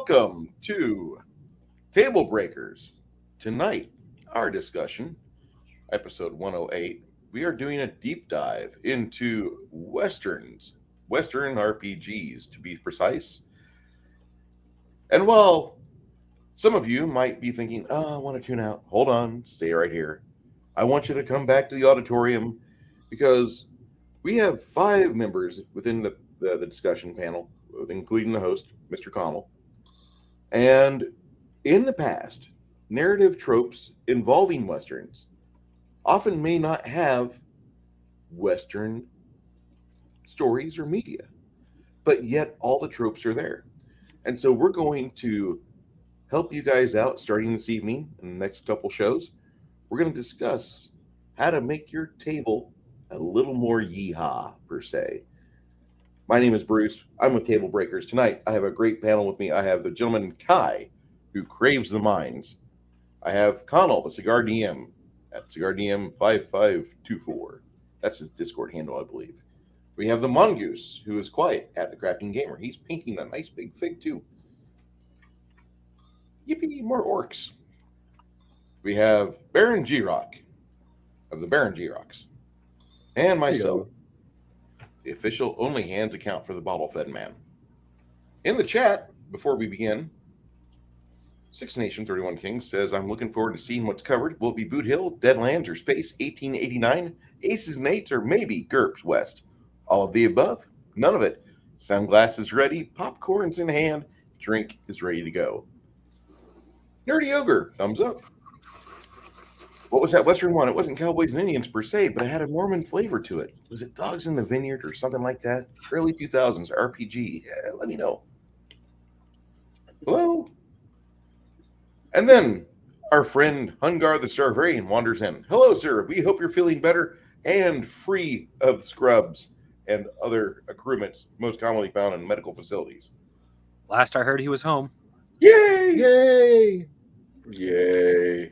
welcome to Table Breakers. Tonight, our discussion, episode 108, we are doing a deep dive into Western RPGs to be precise. And while some of you might be thinking, oh, I want to tune out, hold on, stay right here. I want you to come back to the auditorium because we have 5 members within the discussion panel, including the host, Mr. Connell. And in the past, narrative tropes involving Westerns often may not have Western stories or media, but yet all the tropes are there. And so we're going to help you guys out starting this evening in the next couple shows. We're going to discuss how to make your table a little more yeehaw, per se. My name is Bruce. I'm with Table Breakers. Tonight, I have a great panel with me. I have the gentleman Kai, who craves the minds. I have Connell, the Cigar DM, at Cigar DM 5524. That's his Discord handle, I believe. We have the Mongoose, who is quiet at the Crafting Gamer. He's pinking a nice big fig, too. Yippee, more orcs. We have Baron G-Rock of the Baron G-Rocks. And myself, the official only hands account for the bottle-fed man. In the chat, before we begin, Six Nation 31 Kings says, I'm looking forward to seeing what's covered. Will it be Boot Hill, Deadlands, or Space 1889, Aces and Eights, or maybe GURPS West? All of the above? None of it. Sunglasses ready, popcorn's in hand, drink is ready to go. Nerdy Ogre, thumbs up. What was that Western one? It wasn't Cowboys and Indians per se, but it had a Mormon flavor to it. Was it Dogs in the Vineyard or something like that? Early 2000s RPG. Yeah, let me know. Hello? And then our friend Hungar the Starvarian wanders in. Hello, sir. We hope you're feeling better and free of scrubs and other accoutrements most commonly found in medical facilities. Last I heard, he was home. Yay! Yay! Yay.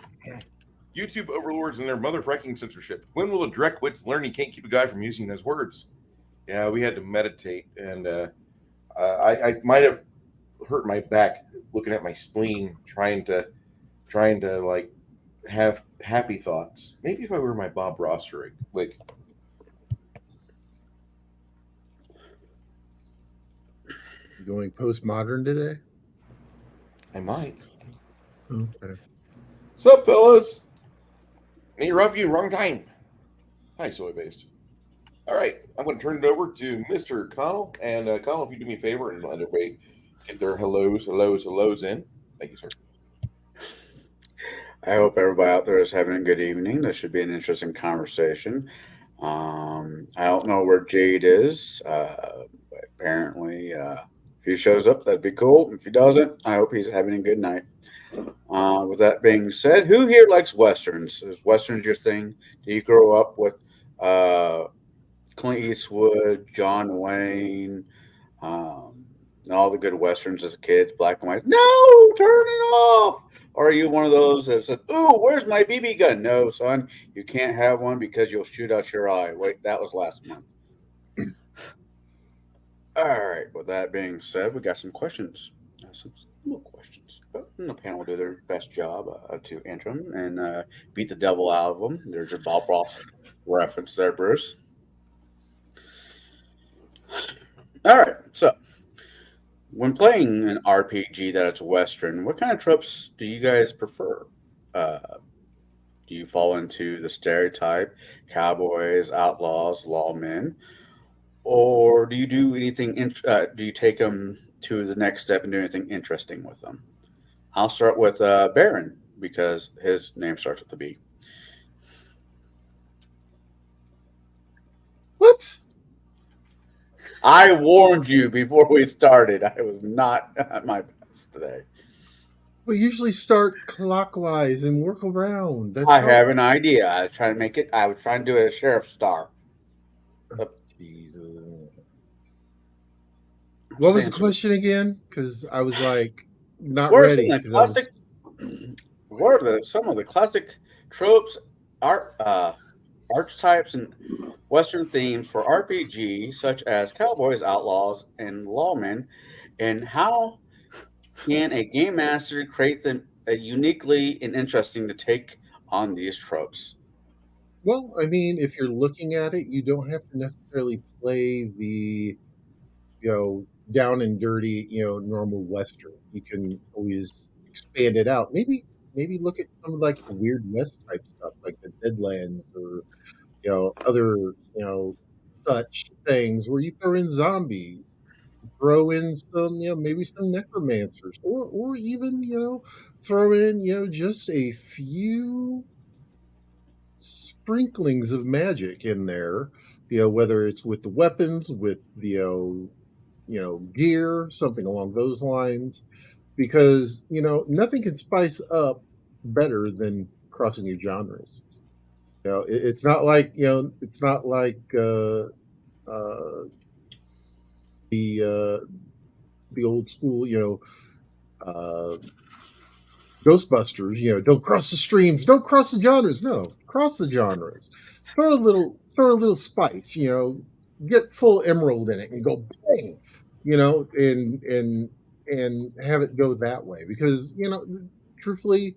YouTube overlords and their motherfucking censorship. When will a Dreckwitz learn he can't keep a guy from using his words? Yeah, we had to meditate, and I might have hurt my back looking at my spleen, trying to like have happy thoughts. Maybe if I wear my Bob Ross wig. Going postmodern today? I might. Okay. Sup, fellas? Interrupt you, wrong time. Hi, soy based. All right, I'm going to turn it over to Mr. Connell. And Connell, if you do me a favor and let everybody get their hellos in. Thank you, sir. I hope everybody out there is having a good evening. This should be an interesting conversation. I don't know where Jade is, but apparently if he shows up, that'd be cool. If he doesn't, I hope he's having a good night. With that being said, who here likes Westerns? Is Westerns your thing? Do you grow up with Clint Eastwood, John Wayne, all the good Westerns as a kid, black and white? No, turn it off. Or are you one of those that said, ooh, where's my BB gun? No, son, you can't have one because you'll shoot out your eye. Wait, that was last month. All right, with that being said, we got some questions. Some little questions. But the panel will do their best job to enter them and beat the devil out of them. There's your Bob Ross reference there, Bruce. All right, so when playing an RPG that it's Western, what kind of tropes do you guys prefer? Do you fall into the stereotype, cowboys, outlaws, lawmen? Or do you do anything? Do you take them to the next step and do anything interesting with them? I'll start with Baron because his name starts with a B. What? I warned you before we started. I was not at my best today. We usually start clockwise and work around. That's I have an idea. I was trying to make it. I was trying to do a sheriff star. What was the question again? Because I was like not What are ready. some of the classic tropes, archetypes, and Western themes for RPGs such as cowboys, outlaws, and lawmen, and how can a game master create them uniquely and interesting to take on these tropes? Well, I mean, if you're looking at it, you don't have to necessarily play the, down and dirty, normal Western. You can always expand it out. Maybe look at some of like the Weird West type stuff, like the Deadlands or, other, such things where you throw in zombies, throw in some, maybe some necromancers, or even, throw in, just a few sprinklings of magic in there, whether it's with the weapons, with the gear, something along those lines, because nothing can spice up better than crossing your genres. It's not like uh, the old school, uh, Ghostbusters, don't cross the streams, don't cross the genres. No, cross the genres. Throw a little spice, get full emerald in it and go bang, and have it go that way. Because, truthfully,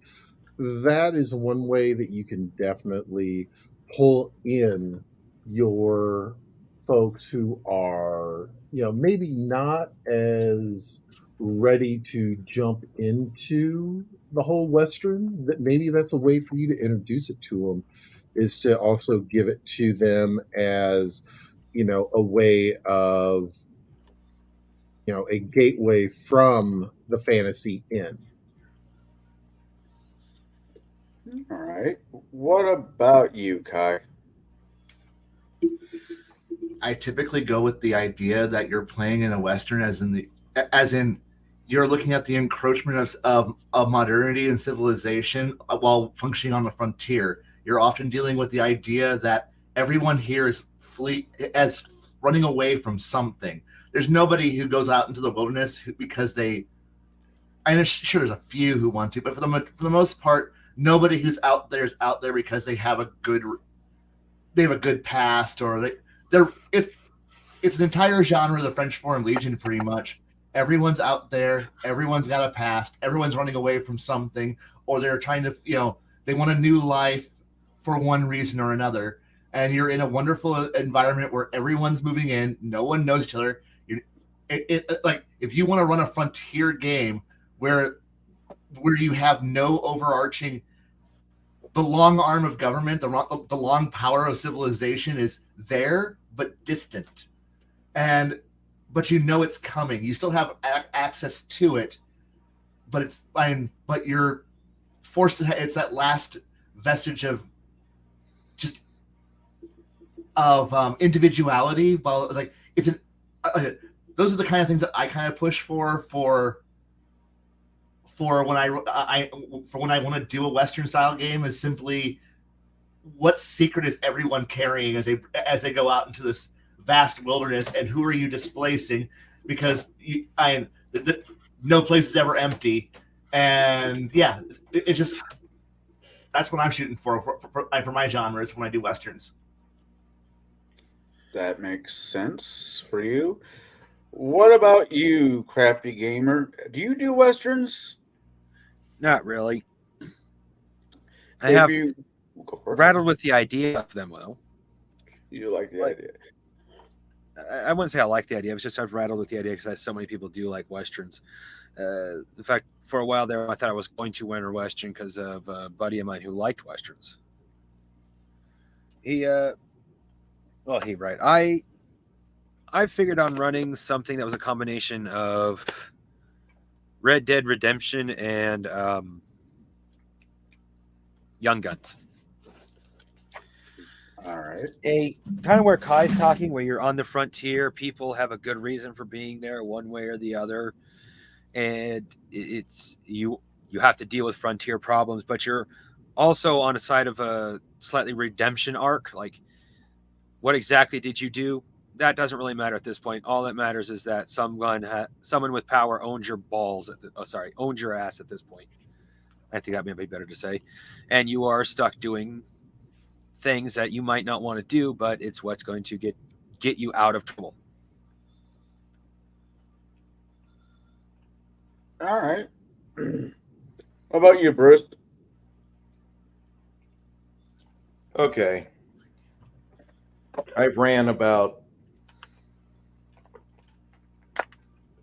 that is one way that you can definitely pull in your folks who are, maybe not as ready to jump into the whole Western. That maybe that's a way for you to introduce it to them, is to also give it to them as, a way of, a gateway from the fantasy in. All right. What about you, Kai? I typically go with the idea that you're playing in a Western as in you're looking at the encroachment of modernity and civilization while functioning on the frontier. You're often dealing with the idea that everyone here is as running away from something. There's nobody who goes out into the wilderness because they. I know, sure, there's a few who want to, but for the most part, nobody who's out there is out there because they have a good past, or they're it's an entire genre of the French Foreign Legion, pretty much. Everyone's out there, everyone's got a past, everyone's running away from something, or they're trying to, they want a new life for one reason or another. And you're in a wonderful environment where everyone's moving in, no one knows each other. Like if you want to run a frontier game where you have no overarching, the long arm of government, the long power of civilization is there but distant, but it's coming. You still have access to it, but you're forced to. It's that last vestige of just individuality. While like it's those are the kind of things that I kind of push for when I want to do a Western style game, is simply what secret is everyone carrying as they go out into this vast wilderness, and who are you displacing? Because no place is ever empty, and yeah, it's just that's what I'm shooting for my genres when I do Westerns. That makes sense for you. What about you, Crafty Gamer? Do you do Westerns? Not really. I have Go for it. rattled with the idea of them, though. You like the idea? I wouldn't say I like the idea. It was just I've rattled with the idea because so many people do like Westerns. In fact, for a while there, I thought I was going to win a Western because of a buddy of mine who liked Westerns. I figured on running something that was a combination of Red Dead Redemption and Young Guns. All right. A kind of where Kai's talking, where you're on the frontier, people have a good reason for being there, one way or the other, and it's you have to deal with frontier problems, but you're also on a side of a slightly redemption arc. Like, what exactly did you do? That doesn't really matter at this point. All that matters is that someone with power owns your owns your ass at this point. I think that may be better to say, and you are stuck doing things that you might not want to do, but it's what's going to get you out of trouble. All right. What about you, Bruce? Okay. I've ran about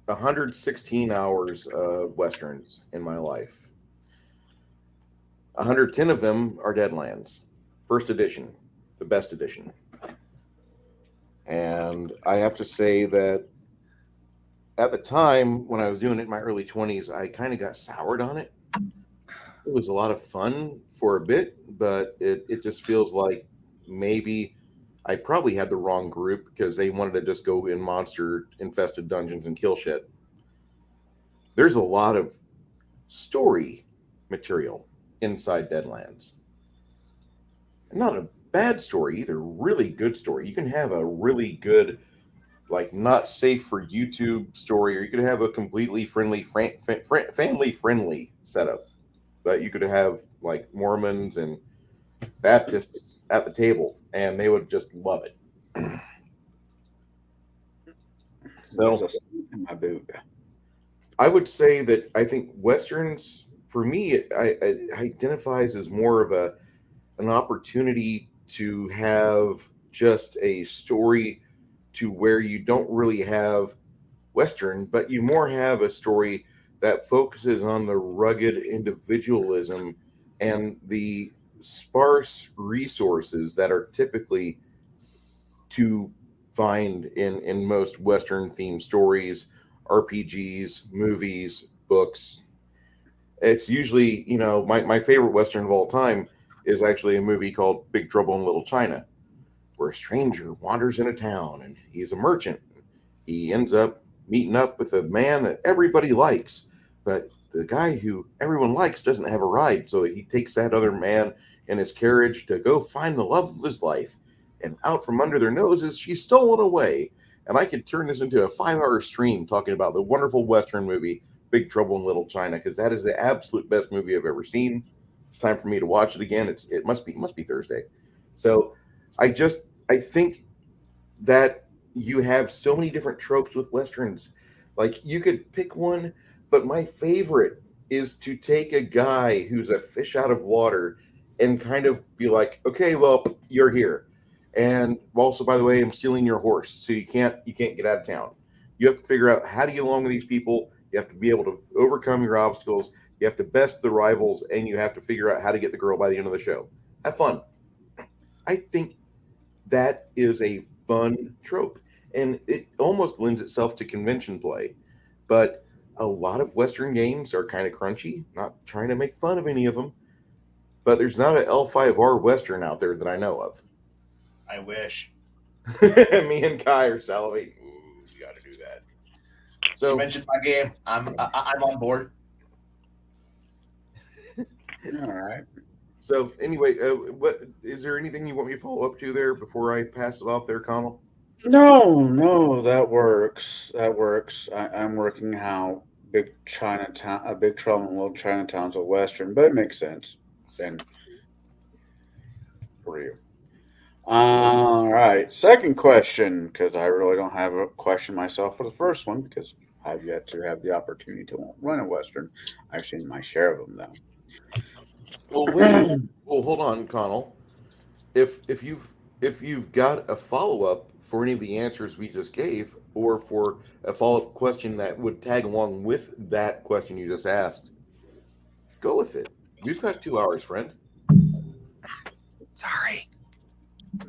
116 hours of Westerns in my life. 110 of them are Deadlands, first edition, the best edition. And I have to say that at the time when I was doing it in my early 20s, I kind of got soured on it. It was a lot of fun for a bit, but it just feels like maybe I probably had the wrong group because they wanted to just go in monster infested dungeons and kill shit. There's a lot of story material inside Deadlands. Not a bad story either, really good story. You can have a really good, like, not safe for YouTube story, or you could have a completely friendly, family friendly setup. But you could have like Mormons and Baptists at the table, and they would just love it. There's a snake in my boot. I would say that I think Westerns, for me, it identifies as more of an opportunity to have just a story to where you don't really have Western, but you more have a story that focuses on the rugged individualism and the sparse resources that are typically to find in most Western themed stories, RPGs, movies, books. It's usually, my favorite Western of all time is actually a movie called Big Trouble in Little China, where a stranger wanders into town and he's a merchant. He ends up meeting up with a man that everybody likes, but the guy who everyone likes doesn't have a ride, so he takes that other man in his carriage to go find the love of his life, and out from under their noses she's stolen away. And I could turn this into a 5-hour stream talking about the wonderful Western movie Big Trouble in Little China, because that is the absolute best movie I've ever seen. It's time for me to watch it again. It must be Thursday. So I think that you have so many different tropes with Westerns. Like, you could pick one, but my favorite is to take a guy who's a fish out of water and kind of be like, okay, well, you're here. And also, by the way, I'm stealing your horse, so you can't get out of town. You have to figure out how to get along with these people. You have to be able to overcome your obstacles. You have to best the rivals, and you have to figure out how to get the girl by the end of the show. Have fun. I think that is a fun trope, and it almost lends itself to convention play. But a lot of Western games are kind of crunchy. Not trying to make fun of any of them, but there's not an L5R Western out there that I know of. I wish. Me and Kai are salivating. Ooh, you got to do that. So You mentioned my game. I'm on board. All right. So anyway, what is there anything you want me to follow up to there before I pass it off there, Connell? No, that works. That works. I'm working how Big Chinatown, a Big Trouble in Little Chinatown's a Western, but it makes sense then for you. All right. Second question, because I really don't have a question myself for the first one, because I've yet to have the opportunity to run a Western. I've seen my share of them, though. Well, wait. Well, hold on, Connell. If you've got a follow up for any of the answers we just gave, or for a follow up question that would tag along with that question you just asked, go with it. We've got 2 hours, friend. Sorry.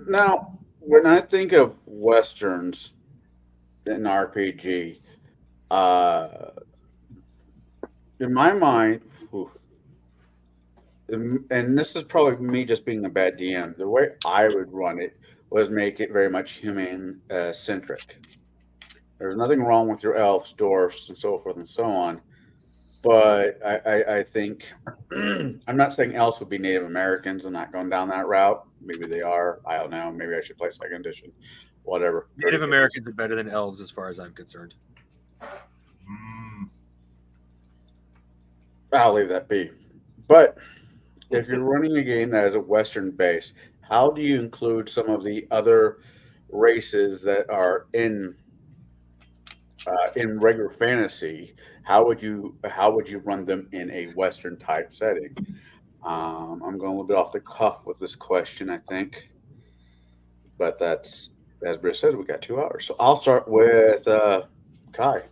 Now, when I think of Westerns in RPG, in my mind, and this is probably me just being a bad DM, the way I would run it was make it very much human centric. There's nothing wrong with your elves, dwarfs, and so forth and so on. But I think I'm not saying elves would be Native Americans. I'm not going down that route. Maybe they are. I don't know. Maybe I should play second edition. Whatever. Native Americans are better than elves as far as I'm concerned. I'll leave that be. But if you're running a game that has a Western base, how do you include some of the other races that are in in regular fantasy, how would you run them in a Western type setting? I'm going a little bit off the cuff with this question, I think, but that's as Britt said, we got 2 hours, so I'll start with Kai.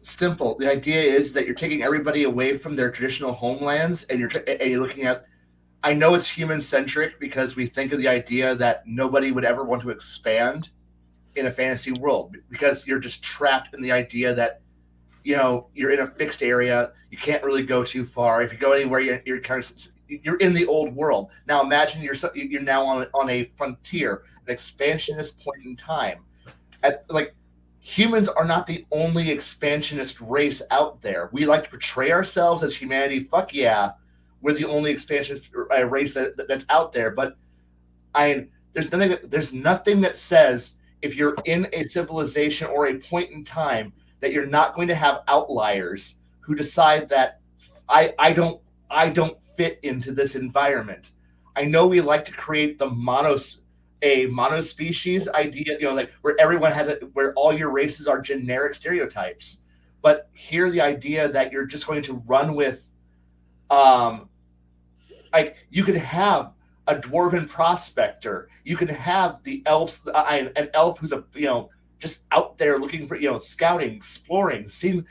Simple. The idea is that you're taking everybody away from their traditional homelands, and you're looking at. I know it's human centric because we think of the idea that nobody would ever want to expand in a fantasy world because you're just trapped in the idea that you're in a fixed area. You can't really go too far. If you go anywhere, you're in the old world. Now imagine you're now on a frontier, an expansionist point in time. Humans are not the only expansionist race out there. We like to portray ourselves as humanity. Fuck yeah, we're the only expansionist race that's out there. But there's nothing that says if you're in a civilization or a point in time that you're not going to have outliers who decide that I don't fit into this environment. I know we like to create the monospecies idea, where everyone where all your races are generic stereotypes. But here, the idea that you're just going to run with, you could have a dwarven prospector. You can have the elves, an elf who's just out there looking for, scouting, exploring, seeing.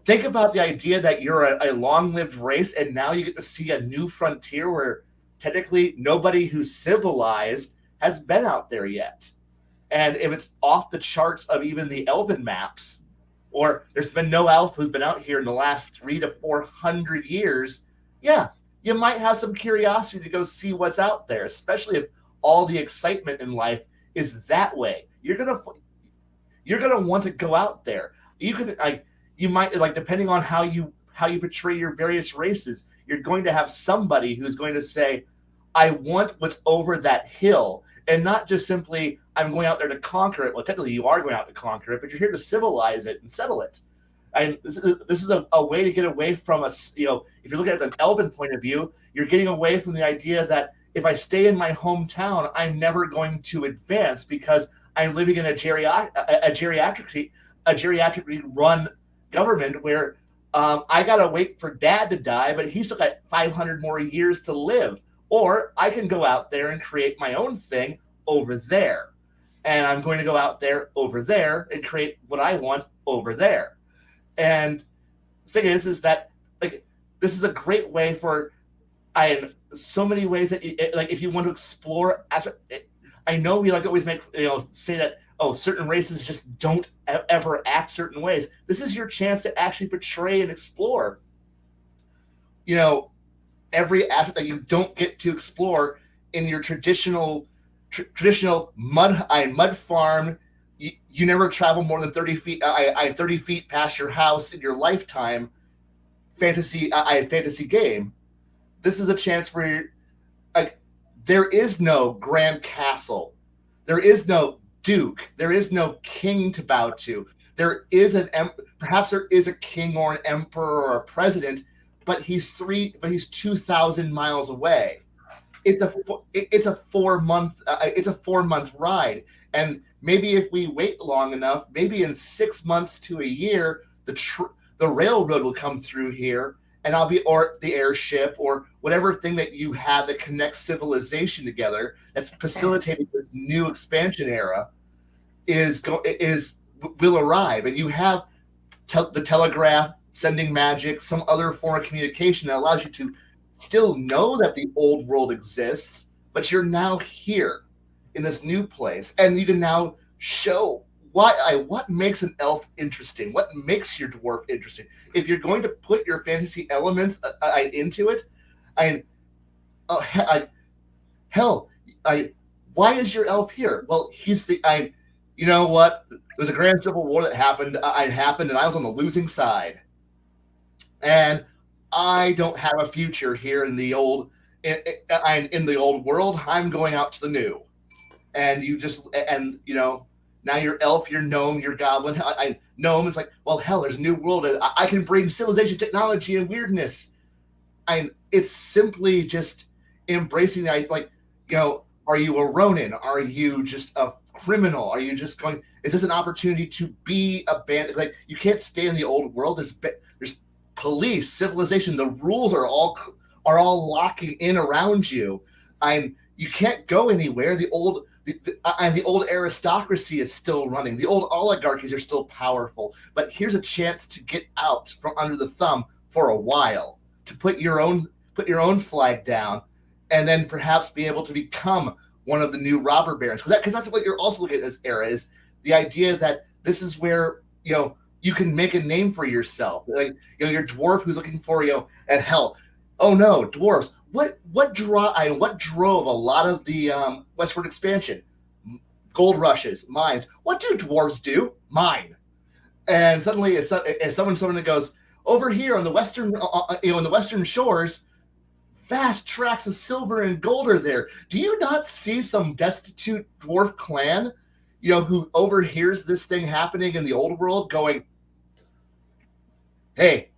Think about the idea that you're a long-lived race, and now you get to see a new frontier where technically nobody who's civilized has been out there yet. And if it's off the charts of even the elven maps, or there's been no elf who's been out here in the last 300 to 400 years, yeah, you might have some curiosity to go see what's out there, especially if all the excitement in life is that way. You're gonna want to go out there. You might depending on how you portray your various races, you're going to have somebody who's going to say, I want what's over that hill, and not just simply I'm going out there to conquer it. Well, technically you are going out to conquer it, but you're here to civilize it and settle it. And this is a way to get away from us. If you're looking at an elven point of view, you're getting away from the idea that if I stay in my hometown, I'm never going to advance because I'm living in a geriatrically run government where I gotta wait for dad to die, but he's still got 500 more years to live. Or I can go out there and create my own thing over there. And I'm going to go out there over there and create what I want over there. And the thing is that this is a great way for so many ways that if you want to explore. I know we always say that certain races just don't ever act certain ways. This is your chance to actually portray and explore. Every asset that you don't get to explore in your traditional mud farm. You never travel more than 30 feet. 30 feet past your house in your lifetime. Fantasy game. This is a chance where there is no grand castle, there is no duke, there is no king to bow to. There is perhaps there is a king or an emperor or a president, but he's 2,000 miles away. It's a 4 month ride, and maybe if we wait long enough, maybe in 6 months to a year, the railroad will come through here, and or the airship or whatever thing that you have that connects civilization together that's facilitating this new expansion era will arrive, and you have the telegraph, sending magic, some other form of communication that allows you to still know that the old world exists, but you're now here in this new place, and you can now show what makes an elf interesting, what makes your dwarf interesting. If you're going to put your fantasy elements into it, why is your elf here? Well, you know what? There's a grand civil war that happened, and I was on the losing side, and I don't have a future here in the old world. I'm going out to the new, and now you're elf, you're gnome, you're goblin. Gnome is like, well, hell, there's a new world. I can bring civilization, technology, and weirdness. It's simply just embracing the are you a Ronin? Are you just a criminal? Are you just going? Is this an opportunity to be a bandit? Like, you can't stay in the old world. There's police, civilization. The rules are all locking in around you, and you can't go anywhere. The old aristocracy is still running. The old oligarchies are still powerful. But here's a chance to get out from under the thumb for a while, to put your own flag down, and then perhaps be able to become one of the new robber barons. Because that's what you're also looking at this era, is the idea that this is where you can make a name for yourself. Like, your dwarf who's looking for and hell, oh no, dwarves. What drove a lot of the westward expansion? Gold rushes, mines. What do dwarves do? Mine. And suddenly, as someone goes over here on the western, in the western shores, vast tracts of silver and gold are there. Do you not see some destitute dwarf clan, who overhears this thing happening in the old world, going, "Hey,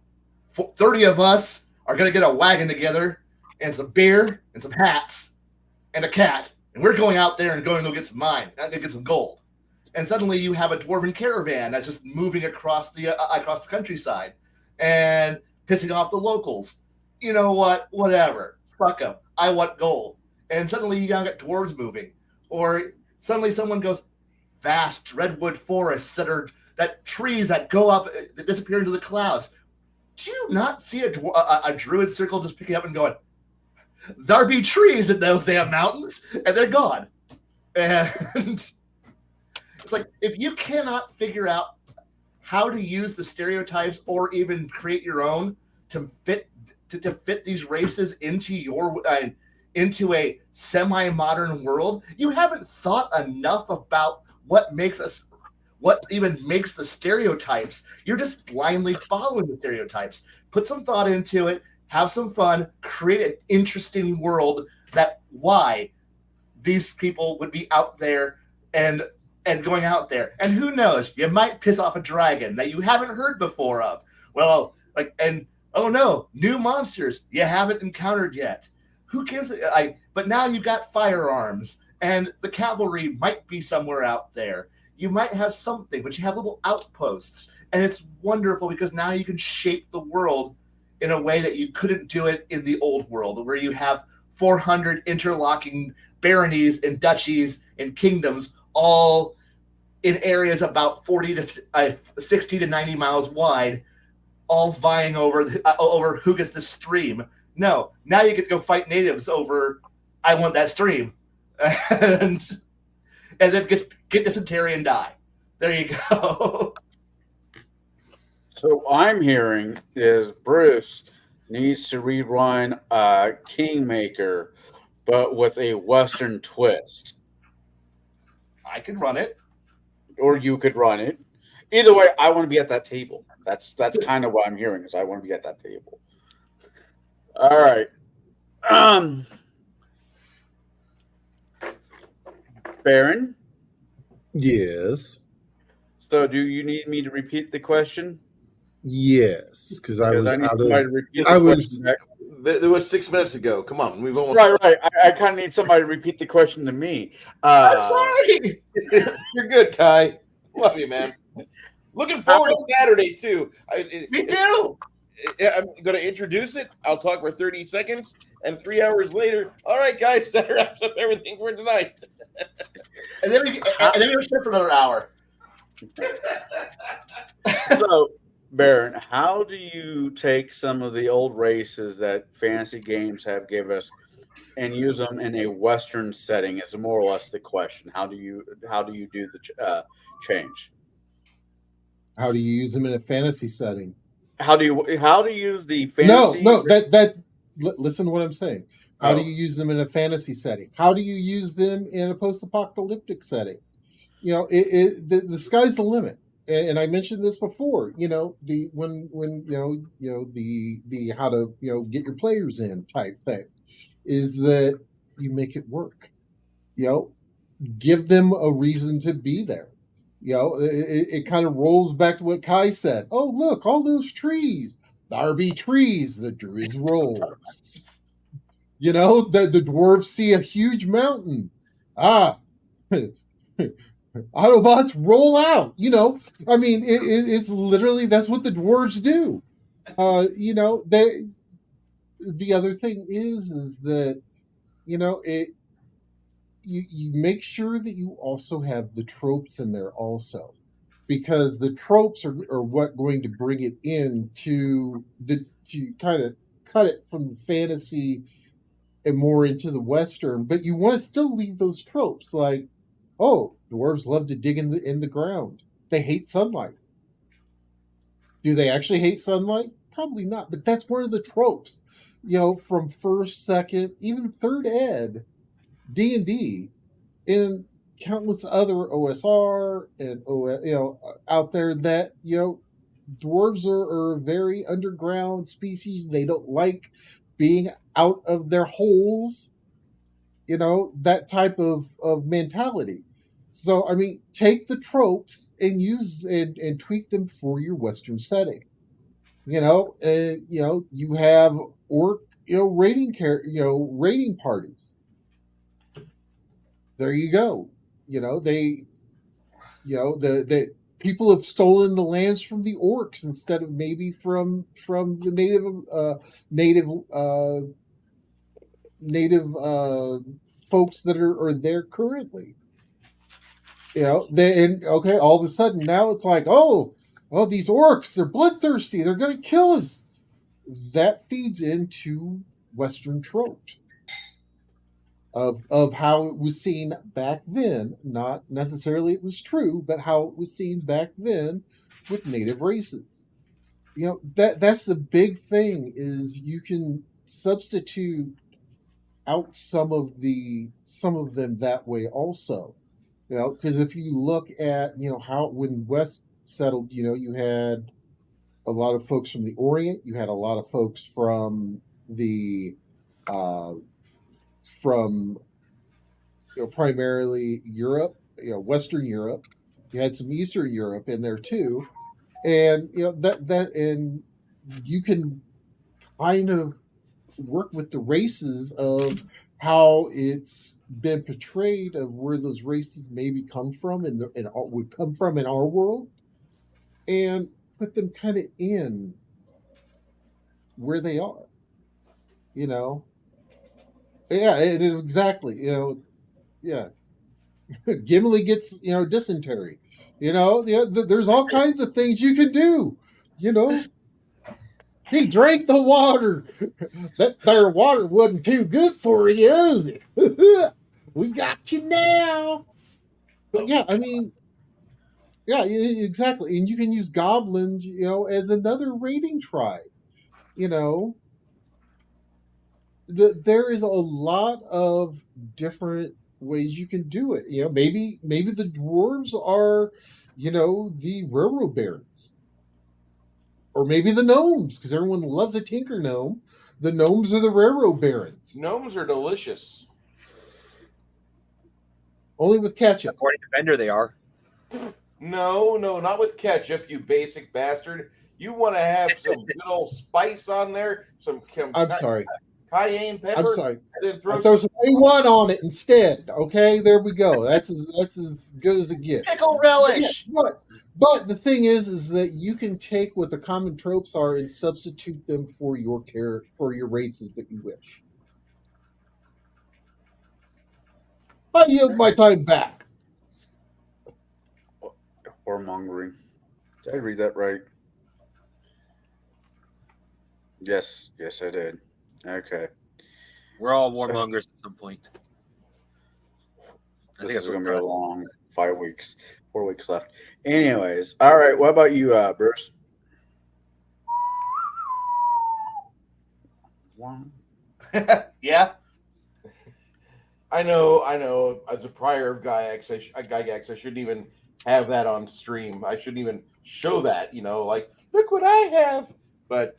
30 of us are gonna get a wagon together, and some beer, and some hats, and a cat, and we're going out there and going to go get some get some gold." And suddenly you have a dwarven caravan that's just moving across the countryside and pissing off the locals. You know what? Whatever. Fuck them. I want gold. And suddenly you got dwarves moving. Or suddenly someone goes, vast redwood forests that trees that go up, that disappear into the clouds. Do you not see a druid circle just picking up and going, "There be trees in those damn mountains," and they're gone. And it's like, if you cannot figure out how to use the stereotypes or even create your own to fit these races into a semi-modern world, you haven't thought enough about what even makes the stereotypes. You're just blindly following the stereotypes. Put some thought into it. Have some fun, create an interesting world that why these people would be out there and going out there. And who knows, you might piss off a dragon that you haven't heard before of. Well, oh no, new monsters you haven't encountered yet. Who gives it? But now you've got firearms, and the cavalry might be somewhere out there. You might have something, but you have little outposts. And it's wonderful because now you can shape the world in a way that you couldn't do it in the old world, where you have 400 interlocking baronies and duchies and kingdoms, all in areas about 60 to 90 miles wide, all vying over who gets the stream. No, now you get to go fight natives over, "I want that stream," and then get dysentery and die. There you go. So I'm hearing is Bruce needs to rerun Kingmaker, but with a Western twist. I could run it. Or you could run it. Either way, I want to be at that table. That's kind of what I'm hearing, is I want to be at that table. All right. Baron? Yes. So do you need me to repeat the question? Yes, because I was I need out somebody to of. repeat I the was. question back. That was 6 minutes ago. Come on, we've almost Right. I kind of need somebody to repeat the question to me. I'm sorry. You're good, Kai. Love you, man. Looking forward to Saturday too. Me too. I'm going to introduce it. I'll talk for 30 seconds, and 3 hours later, all right, guys, that wraps up everything for tonight. and then we shift for another hour. So, Baron, how do you take some of the old races that fantasy games have given us and use them in a Western setting? Is more or less the question. How do you do the change? How do you use them in a fantasy setting? How do you use the fantasy? No. Listen to what I'm saying. How do you use them in a fantasy setting? How do you use them in a post-apocalyptic setting? The sky's the limit. And I mentioned this before. The how to get your players in type thing is that you make it work. Give them a reason to be there. It kind of rolls back to what Kai said. Oh, look, all those trees. There be trees the druids roll. The dwarves see a huge mountain. Autobots roll out. I mean, it's literally that's what the dwarves do. The other thing is that it you make sure that you also have the tropes in there also, because the tropes are what going to bring it in to kind of cut it from the fantasy and more into the Western, but you want to still leave those tropes like, oh, dwarves love to dig in the ground. They hate sunlight. Do they actually hate sunlight? Probably not, but that's one of the tropes. From first, second, even third ed, D&D, and countless other OSR and out there that dwarves are a very underground species. They don't like being out of their holes, that type of mentality. So, I mean, take the tropes and use and tweak them for your Western setting. You have orc, raiding parties. There you go. They, the people have stolen the lands from the orcs instead of maybe from the native folks that are there currently. Okay, all of a sudden now it's like, oh, these orcs, they're bloodthirsty, they're going to kill us. That feeds into Western tropes of how it was seen back then. Not necessarily it was true, but how it was seen back then with native races. That's the big thing, is you can substitute out some of them that way also. Because if you look at how when West settled, you had a lot of folks from the Orient, you had a lot of folks from the from primarily Europe, Western Europe. You had some Eastern Europe in there too, and and you can kind of work with the races of how it's been portrayed, of where those races maybe come from and would come from in our world, and put them kind of in where they are. Yeah, exactly. Yeah. Gimli gets dysentery. There's all kinds of things you can do. He drank the water. That there water wasn't too good for you, is it? We got you now. But yeah, I mean, yeah, exactly. And you can use goblins, as another raiding tribe. There is a lot of different ways you can do it. Maybe the dwarves are, the railroad barons, or maybe the gnomes, because everyone loves a tinker gnome. The gnomes are the railroad barons. Gnomes are delicious. Only with ketchup. According to Bender, they are. No, not with ketchup, you basic bastard. You want to have some good old spice on there. I'm sorry. Cayenne pepper. I'm sorry. And then throw some A1 on it instead. Okay, there we go. That's as good as it gets. Pickle relish. But the thing is that you can take what the common tropes are and substitute them for your races that you wish. I yield my time back. Warmongering. Did I read that right? Yes, I did. Okay. We're all warmongers at some point. This is going to be a long 5 weeks, 4 weeks left. Anyways, all right. What about you, Bruce? One. Yeah. I know. As a prior of Gygax, I shouldn't even have that on stream. I shouldn't even show that. Like, look what I have. But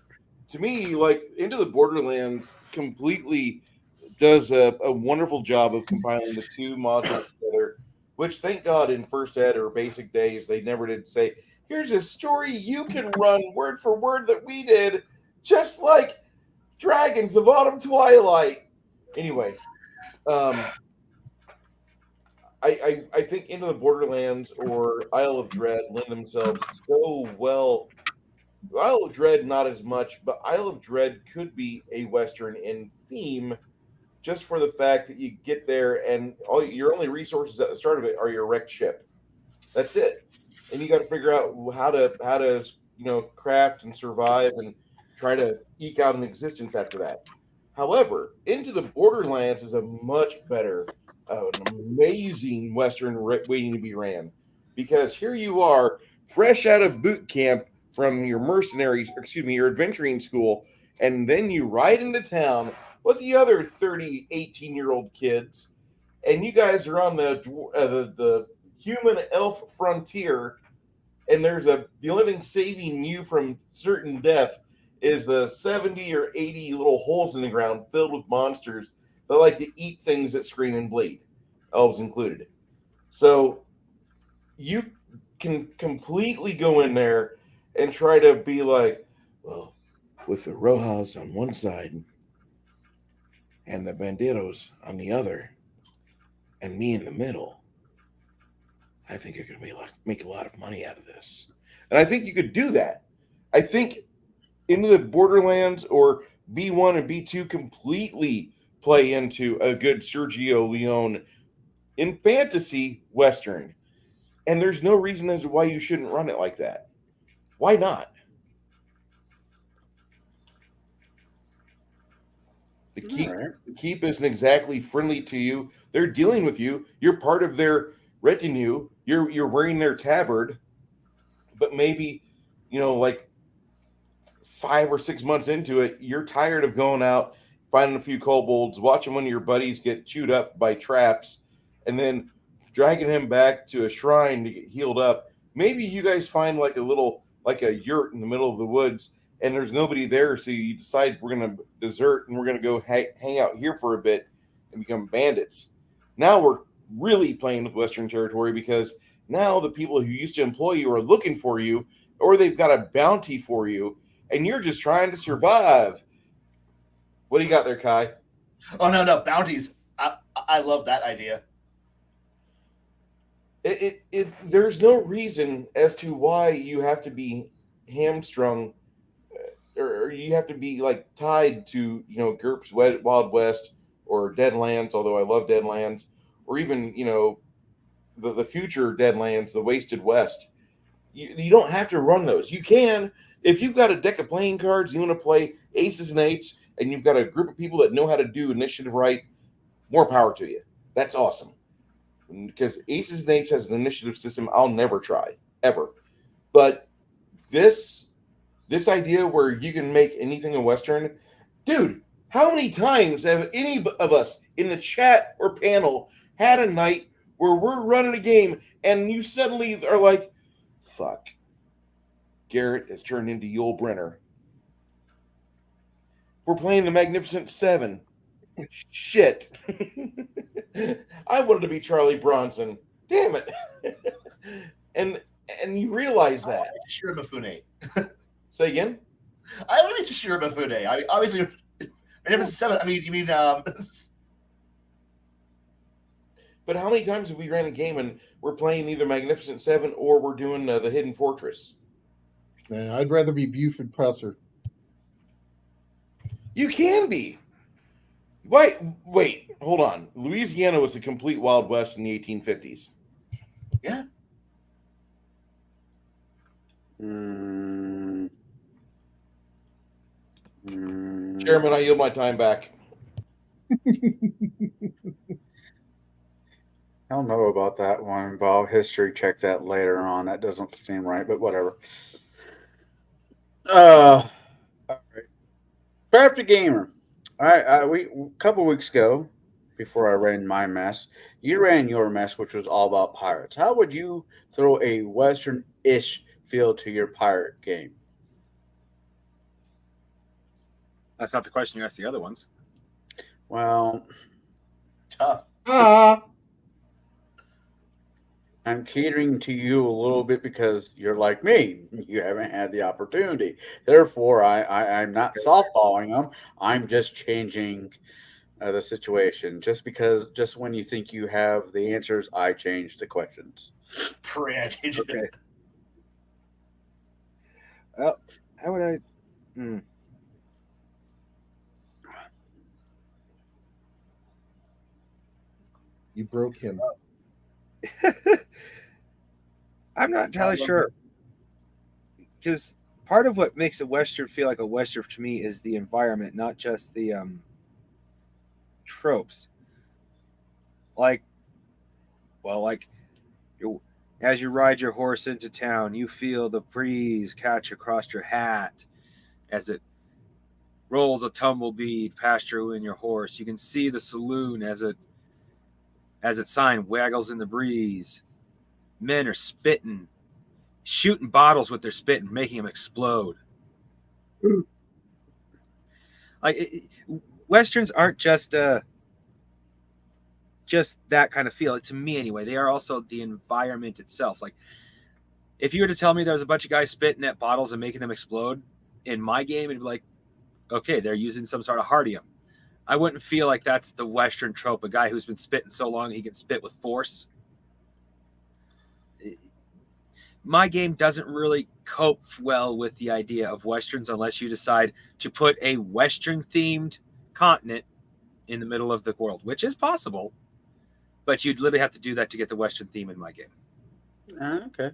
to me, like, Into the Borderlands completely does a wonderful job of compiling the two modules together, which, thank God, in first ed or basic days, they never did say, here's a story you can run word for word that we did, just like Dragons of Autumn Twilight. Anyway, I think Into the Borderlands or Isle of Dread lend themselves so well. Isle of Dread, not as much, but Isle of Dread could be a Western in theme just for the fact that you get there and all your only resources at the start of it are your wrecked ship. That's it. And you got to figure out how to craft and survive and try to eke out an existence after that. However, Into the Borderlands is a much better, an amazing Western waiting to be ran, because here you are, fresh out of boot camp from your your adventuring school, and then you ride into town with the other 30, 18-year-old kids, and you guys are on the human elf frontier, and the only thing saving you from certain death is the 70 or 80 little holes in the ground filled with monsters that like to eat things that scream and bleed, elves included. So you can completely go in there and try to be like, well, with the Rojas on one side and the Banderos on the other, and me in the middle, I think I could make a lot of money out of this. And I think you could do that. I think Into the Borderlands or B1 and B2 completely play into a good Sergio Leone in fantasy Western. And there's no reason as to why you shouldn't run it like that. Why not? The keep isn't exactly friendly to you. They're dealing with you. You're part of their retinue. You're wearing their tabard, but maybe, like 5 or 6 months into it, you're tired of going out, finding a few kobolds, watching one of your buddies get chewed up by traps, and then dragging him back to a shrine to get healed up. Maybe you guys find like a yurt in the middle of the woods, and there's nobody there, so you decide we're going to desert and we're going to go hang out here for a bit and become bandits. Now we're really playing with Western territory, because now the people who used to employ you are looking for you, or they've got a bounty for you, and you're just trying to survive. What do you got there, Kai? Oh, no, bounties. I love that idea. There's no reason as to why you have to be hamstrung, or you have to be like tied to GURPS Wild West or Deadlands, although I love Deadlands, or even the future Deadlands, the Wasted West. You don't have to run those. You can, if you've got a deck of playing cards, you want to play aces and eights, and you've got a group of people that know how to do initiative right, more power to you. That's awesome. Because aces and eights has an initiative system I'll never try, ever. But this idea where you can make anything a Western, dude, how many times have any of us in the chat or panel had a night where we're running a game and you suddenly are like, fuck, Garrett has turned into Yul Brenner. We're playing the Magnificent Seven. Shit. I wanted to be Charlie Bronson. Damn it. and you realize that. Shirimafune. Say again? I want to be Shirimafune. I obviously, Magnificent Seven. I mean, you mean But how many times have we ran a game and we're playing either Magnificent Seven or we're doing the Hidden Fortress? Man, I'd rather be Buford Presser. You can be. Wait, hold on. Louisiana was a complete Wild West in the 1850s. Yeah. Chairman, I yield my time back. I don't know about that one, but I'll history check that later on. That doesn't seem right, but whatever. All right. Crafty Gamer. We a couple weeks ago, before I ran my mess, you ran your mess, which was all about pirates. How would you throw a Western-ish feel to your pirate game? That's not the question you asked the other ones. Well, tough. I'm catering to you a little bit because you're like me. You haven't had the opportunity. Therefore, I'm not softballing them. I'm just changing the situation. Just when you think you have the answers, I change the questions. Okay. Well, how would I? You broke him. I'm not entirely sure. Because part of what makes a Western feel like a Western to me is the environment, not just the tropes. Like, well, like as you ride your horse into town, you feel the breeze catch across your hat as it rolls a tumbleweed past you and your horse. You can see the saloon as its sign waggles in the breeze. Men are spitting, shooting bottles with their spit and making them explode. Westerns aren't just that kind of feel. To me, anyway, they are also the environment itself. Like, if you were to tell me there was a bunch of guys spitting at bottles and making them explode in my game, it'd be like, okay, they're using some sort of hardium. I wouldn't feel like that's the Western trope, a guy who's been spitting so long he can spit with force. My game doesn't really cope well with the idea of Westerns unless you decide to put a Western-themed continent in the middle of the world, which is possible, but you'd literally have to do that to get the Western theme in my game. Okay.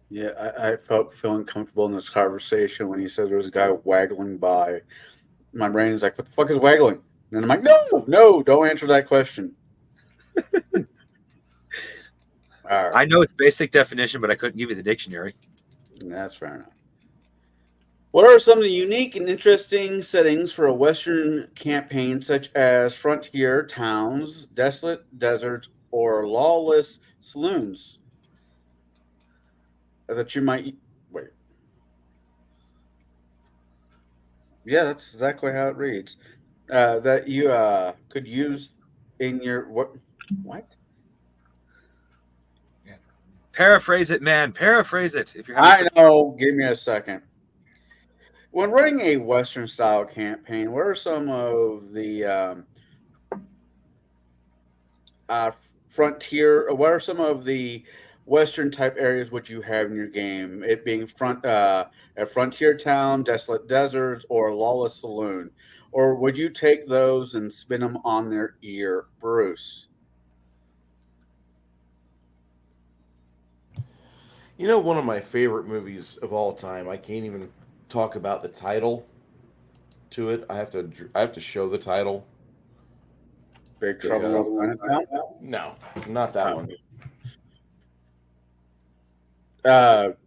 Yeah, I felt feeling comfortable in this conversation when he said there was a guy waggling by. My brain is like, what the fuck is waggling? And I'm like, no, don't answer that question. All right. I know its basic definition, but I couldn't give you the dictionary. That's fair enough. What are some of the unique and interesting settings for a Western campaign, such as frontier towns, desolate deserts, or lawless saloons? That you might wait. Yeah, that's exactly how it reads. That you could use in your what? What? Paraphrase it, man. Paraphrase it. If you're I know. Give me a second. When running a Western style campaign, what are some of the frontier? What are some of the Western type areas would you have in your game? It being a frontier town, desolate deserts, or lawless saloon, or would you take those and spin them on their ear, Bruce? You know, one of my favorite movies of all time. I can't even talk about the title to it. I have to show the title. Big Trouble in Chinatown? No, not that one.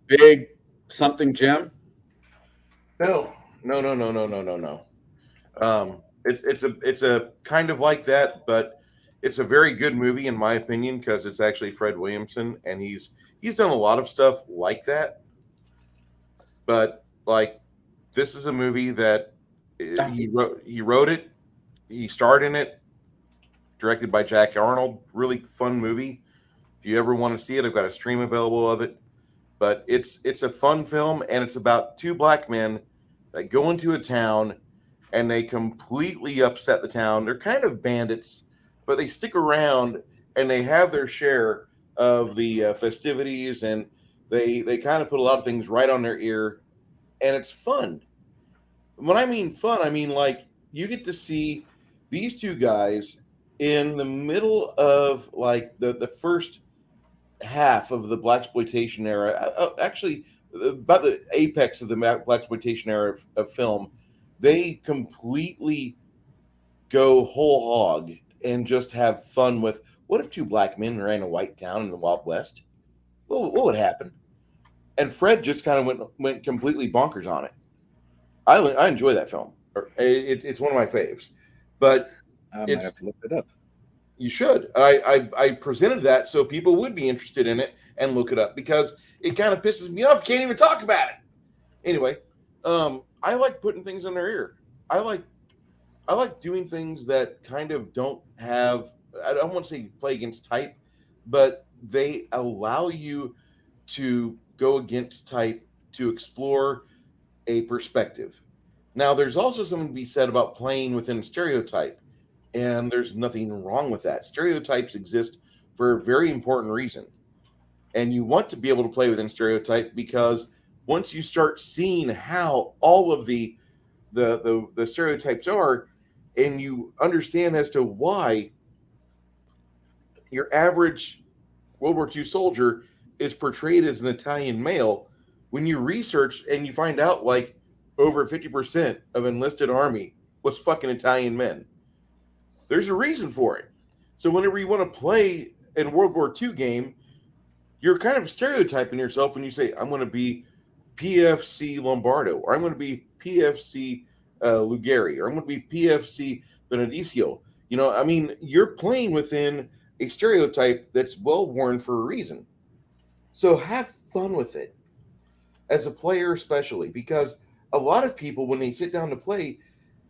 Big something Jim? No. It's a kind of like that, but it's a very good movie in my opinion because it's actually Fred Williamson, and he's done a lot of stuff like that. But like, this is a movie that he wrote it, he starred in it, directed by Jack Arnold. Really fun movie. If you ever want to see it, I've got a stream available of it. But it's a fun film, and it's about two black men that go into a town and they completely upset the town. They're kind of bandits, but they stick around and they have their share of the festivities, and they kind of put a lot of things right on their ear, and it's fun. When I mean fun, I mean like you get to see these two guys in the middle of like the first half of the blaxploitation era, actually about the apex of the blaxploitation era of film. They completely go whole hog and just have fun with, what if two black men ran a white town in the Wild West? What would happen? And Fred just kind of went completely bonkers on it. I enjoy that film. It's one of my faves. But I might have to look it up. You should. I presented that so people would be interested in it and look it up, because it kind of pisses me off. Can't even talk about it. Anyway, I like putting things in their ear. I like doing things that kind of don't have, I don't want to say play against type, but they allow you to go against type to explore a perspective. Now, there's also something to be said about playing within a stereotype, and there's nothing wrong with that. Stereotypes exist for a very important reason, and you want to be able to play within stereotype because once you start seeing how all of the stereotypes are, and you understand as to why your average World War II soldier is portrayed as an Italian male, when you research and you find out like over 50% of enlisted army was fucking Italian men, there's a reason for it. So whenever you want to play in a World War II game, you're kind of stereotyping yourself when you say, I'm going to be PFC Lombardo, or I'm going to be PFC Lugari, or I'm going to be PFC Benedictio. You know, I mean, you're playing within a stereotype that's well worn for a reason. So have fun with it as a player, especially because a lot of people, when they sit down to play,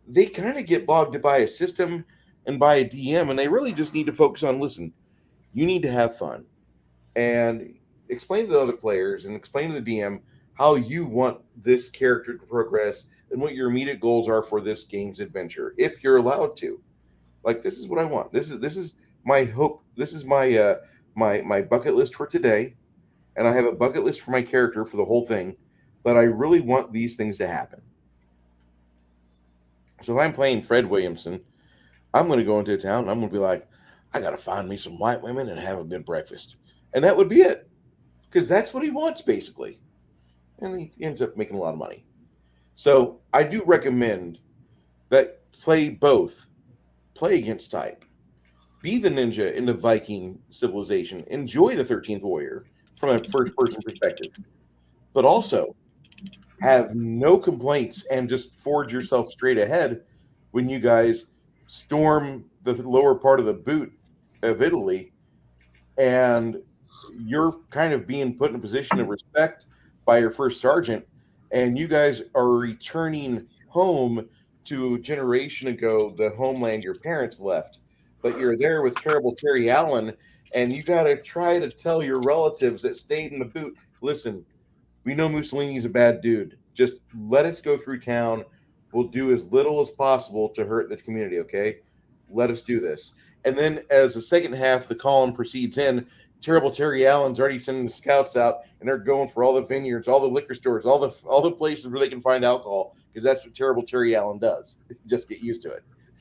they kind of get bogged by a system and by a DM, and they really just need to focus on, listen, you need to have fun and explain to the other players and explain to the DM how you want this character to progress and what your immediate goals are for this game's adventure, if you're allowed to. Like, this is what I want. This is my hope. This is my my bucket list for today, and I have a bucket list for my character for the whole thing. But I really want these things to happen. So if I'm playing Fred Williamson, I'm going to go into a town and I'm going to be like, I got to find me some white women and have a good breakfast. And that would be it. Because that's what he wants, basically. And he ends up making a lot of money. So I do recommend that play both. Play against type. Be the ninja in the Viking civilization. Enjoy the 13th Warrior from a first-person perspective. But also have no complaints and just forge yourself straight ahead when you guys storm the lower part of the boot of Italy, and you're kind of being put in a position of respect by your first sergeant, and you guys are returning home to a generation ago, the homeland your parents left, but you're there with terrible Terry Allen, and you got to try to tell your relatives that stayed in the boot, listen, we know Mussolini's a bad dude. Just let us go through town. We'll do as little as possible to hurt the community, okay? Let us do this. And then as the second half, the column proceeds in, terrible Terry Allen's already sending the scouts out, and they're going for all the vineyards, all the liquor stores, all the places where they can find alcohol, because that's what terrible Terry Allen does. Just get used to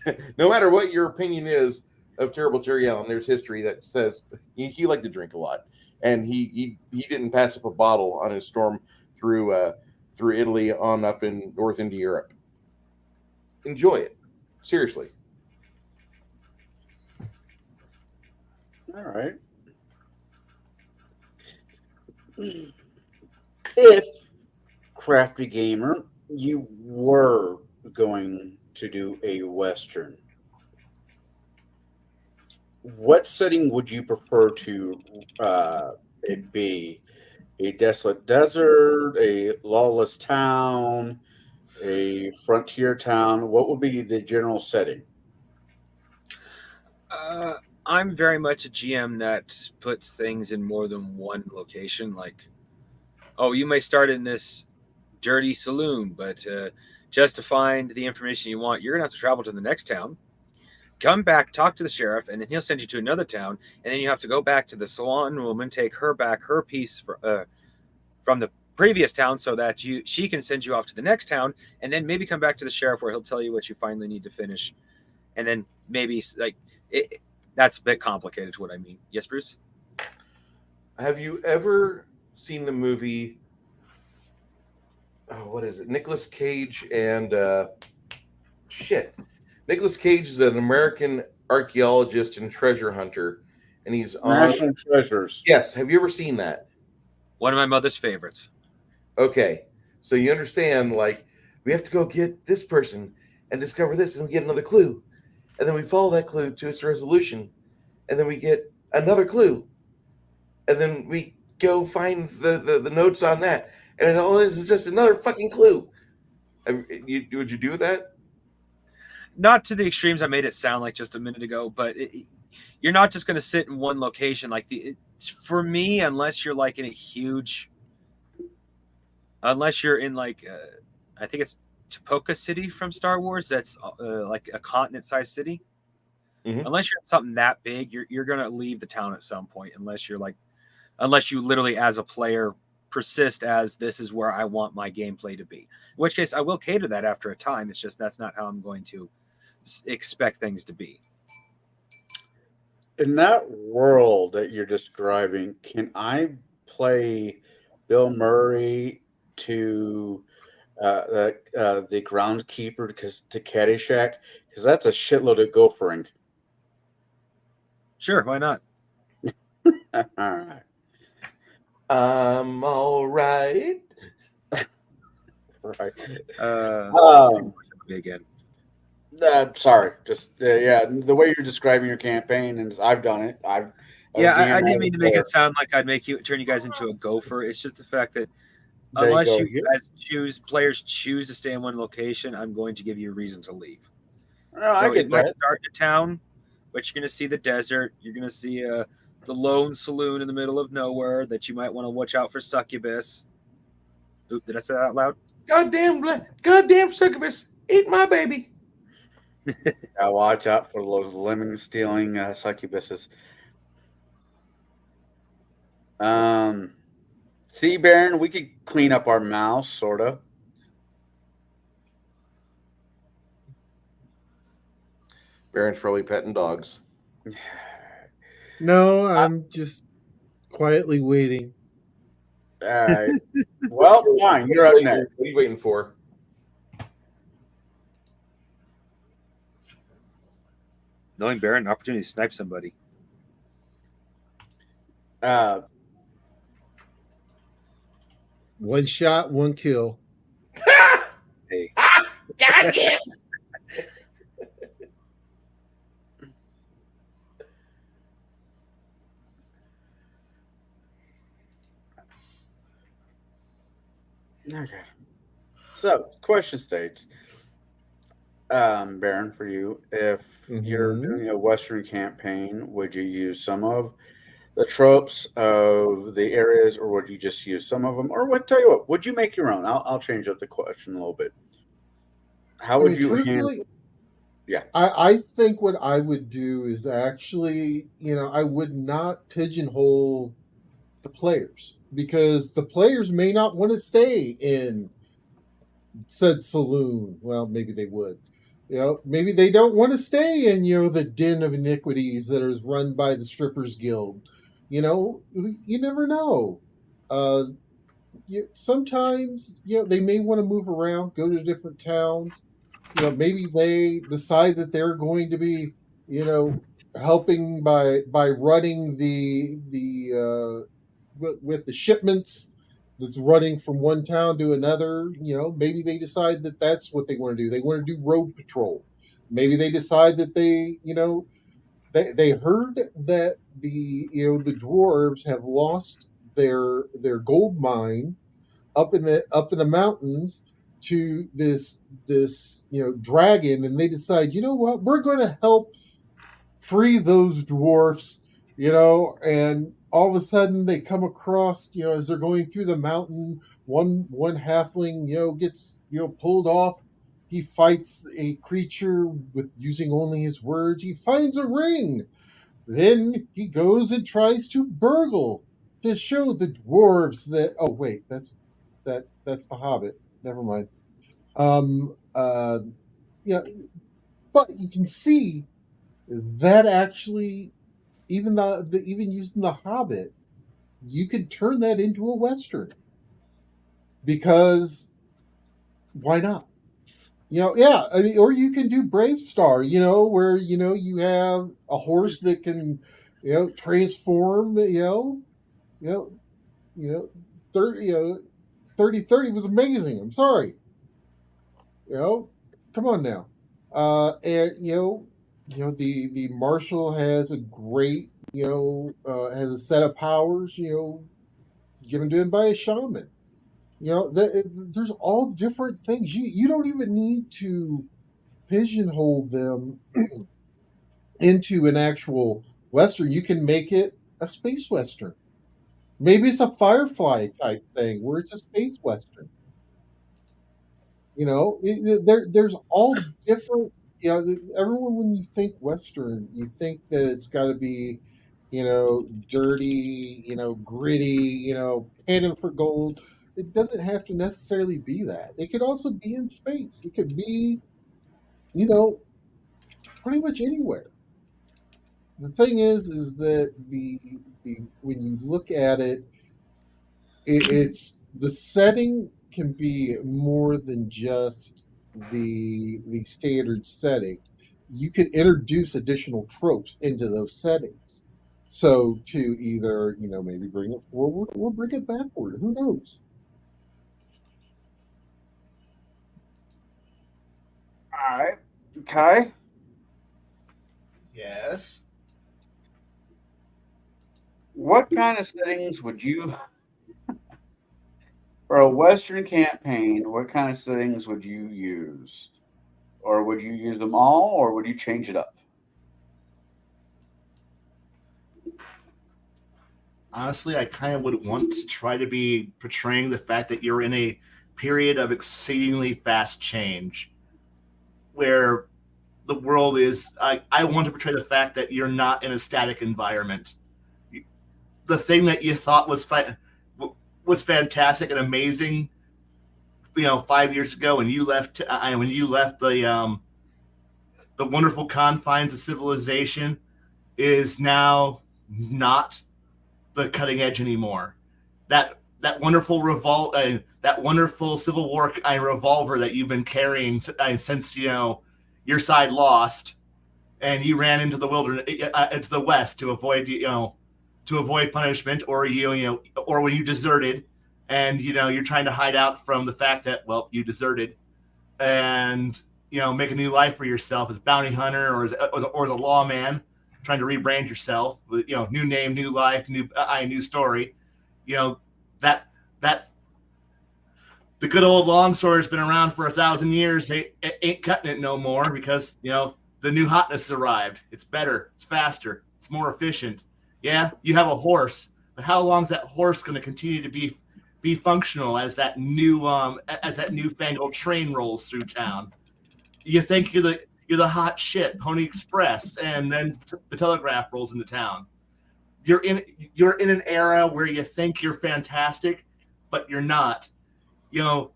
it. No matter what your opinion is of terrible Terry Allen, there's history that says he liked to drink a lot. And he didn't pass up a bottle on his storm through Italy on up in north into Europe. Enjoy it, seriously. All right. If, Crafty Gamer, you were going to do a Western, what setting would you prefer to it be? A desolate desert, a lawless town, a frontier town? What would be the general setting? I'm very much a GM that puts things in more than one location. Like, oh, you may start in this dirty saloon, but just to find the information you want, you're going to have to travel to the next town, come back, talk to the sheriff, and then he'll send you to another town, and then you have to go back to the salon woman, take her back her piece from the previous town so that she can send you off to the next town, and then maybe come back to the sheriff where he'll tell you what you finally need to finish, and then maybe like that's a bit complicated to what I mean. Yes, Bruce? Have you ever seen the movie, what is it? Nicolas Cage and Nicolas Cage is an American archaeologist and treasure hunter, and he's on National Treasures. Yes, have you ever seen that? One of my mother's favorites. Okay, so you understand, like, we have to go get this person and discover this, and we get another clue, and then we follow that clue to its resolution, and then we get another clue, and then we go find the notes on that, and all it is just another fucking clue. Would you do that? Not to the extremes I made it sound like just a minute ago, but you're not just going to sit in one location. Like for me, unless you're like in a huge, unless you're in like, I think it's Topoka City from Star Wars. That's like a continent-sized city. Mhm. Unless you're in something that big, you're gonna leave the town at some point. Unless you literally, as a player, persist as this is where I want my gameplay to be. In which case, I will cater that after a time. It's just that's not how I'm going to expect things to be. In that world that you're describing, can I play Bill Murray to the groundskeeper to Caddyshack? Because that's a shitload of gophering. Sure, why not? All right. I'm all right. Right. Again. Sorry, just yeah. The way you're describing your campaign, and I've done it. I didn't mean to make it sound like I'd turn you guys into a gopher. It's just the fact that unless you guys players choose to stay in one location, I'm going to give you a reason to leave. No, I get might that. start in a town, but you're going to see the desert. You're going to see the lone saloon in the middle of nowhere that you might want to watch out for succubus. Oop, did I say that out loud? Goddamn succubus, eat my baby. Watch out for those lemon stealing succubuses. See, Baron, we could clean up our mouse, sort of. Baron's probably petting dogs. No, I'm just quietly waiting. All right. Well, fine. You're up next. What are you waiting for? Knowing Baron, an opportunity to snipe somebody. One shot, one kill. Hey. God damn. Okay. So, question states, Baron, for you, if you're doing a Western campaign, would you use some of the tropes of the areas, or would you just use some of them? Or tell you what, would you make your own? I'll change up the question a little bit. How would you handle? Yeah, I think what I would do is actually, I would not pigeonhole the players, because the players may not want to stay in said saloon. Well, maybe they would. Maybe they don't want to stay in, the den of iniquities that is run by the Strippers Guild. You never know. Sometimes, they may want to move around, go to different towns. Maybe they decide that they're going to be, helping by running the with the shipments that's running from one town to another. Maybe they decide that that's what they want to do. They want to do road patrol. Maybe they decide that they heard that the dwarves have lost their gold mine up in the mountains to this dragon, and they decide, what, we're going to help free those dwarfs, and all of a sudden they come across, as they're going through the mountain, one halfling, gets, pulled off. He fights a creature with using only his words. He finds a ring. Then he goes and tries to burgle to show the dwarves that, oh wait, that's the Hobbit. Never mind. Yeah, but you can see that actually, even even using the Hobbit, you could turn that into a Western, because why not? Yeah, I mean, or you can do Brave Star, where you have a horse that can, transform, 30-30 was amazing. I'm sorry. Come on now. And the marshal has a great, has a set of powers, given to him by a shaman. There's all different things. You don't even need to pigeonhole them into an actual Western. You can make it a space Western. Maybe it's a Firefly type thing where it's a space Western. There's all different. Everyone, when you think Western, you think that it's got to be, dirty, gritty, panning for gold. It doesn't have to necessarily be that. It could also be in space. It could be, you know, pretty much anywhere. The thing is that the when you look at it, it's the setting can be more than just the standard setting. You can introduce additional tropes into those settings. So to either, maybe bring it forward or bring it backward. Who knows? All right. Kai, Yes. what kind of settings would you, for a Western campaign, what kind of settings would you use? Or would you use them all, or would you change it up? Honestly, I kind of would want to try to be portraying the fact that you're in a period of exceedingly fast change where the world is. I want to portray the fact that you're not in a static environment. The thing that you thought was fantastic and amazing, 5 years ago when you left the wonderful confines of civilization, is now not the cutting edge anymore. That wonderful that wonderful Civil War revolver that you've been carrying since your side lost, and you ran into the wilderness, into the West to avoid punishment, or or when you deserted, and you're trying to hide out from the fact that you deserted, and make a new life for yourself as bounty hunter or as a lawman, trying to rebrand yourself with new name, new life, new story. That the good old longsword has been around for 1,000 years. They ain't cutting it no more because the new hotness arrived. It's better, it's faster, it's more efficient. Yeah, you have a horse, but how long is that horse going to continue to be functional as that newfangled train rolls through town? You think you're the hot shit, Pony Express, and then the telegraph rolls into town. You're in an era where you think you're fantastic, but you're not. You're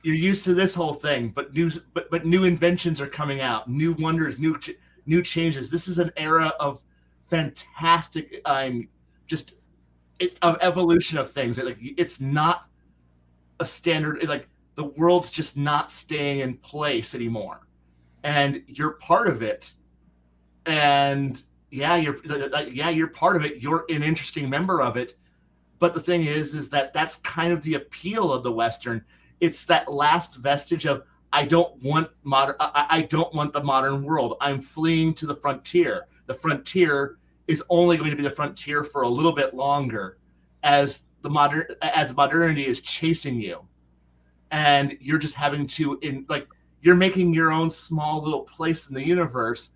used to this whole thing, but new inventions are coming out, new wonders, new changes. This is an era of fantastic, of evolution of things. It's not a standard. The world's just not staying in place anymore, and you're part of it. And you're part of it. You're an interesting member of it. But the thing is that that's kind of the appeal of the Western. It's that last vestige of I don't want the modern world. I'm fleeing to the frontier. The frontier is only going to be the frontier for a little bit longer, as modernity is chasing you, and you're just having to you're making your own small little place in the universe,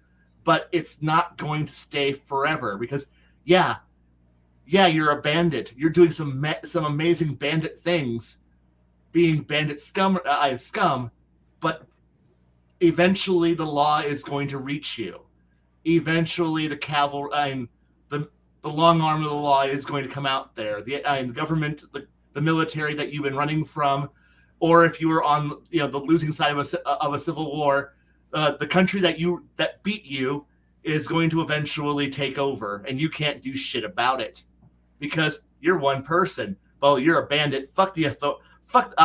but it's not going to stay forever because you're a bandit. You're doing some amazing bandit things, being bandit scum, but eventually the law is going to reach you. Eventually the cavalry, the long arm of the law is going to come out there. The government, the military that you've been running from, or if you were on the losing side of a civil war, the country that beat you is going to eventually take over, and you can't do shit about it because you're one person. Well, you're a bandit. Fuck the fuck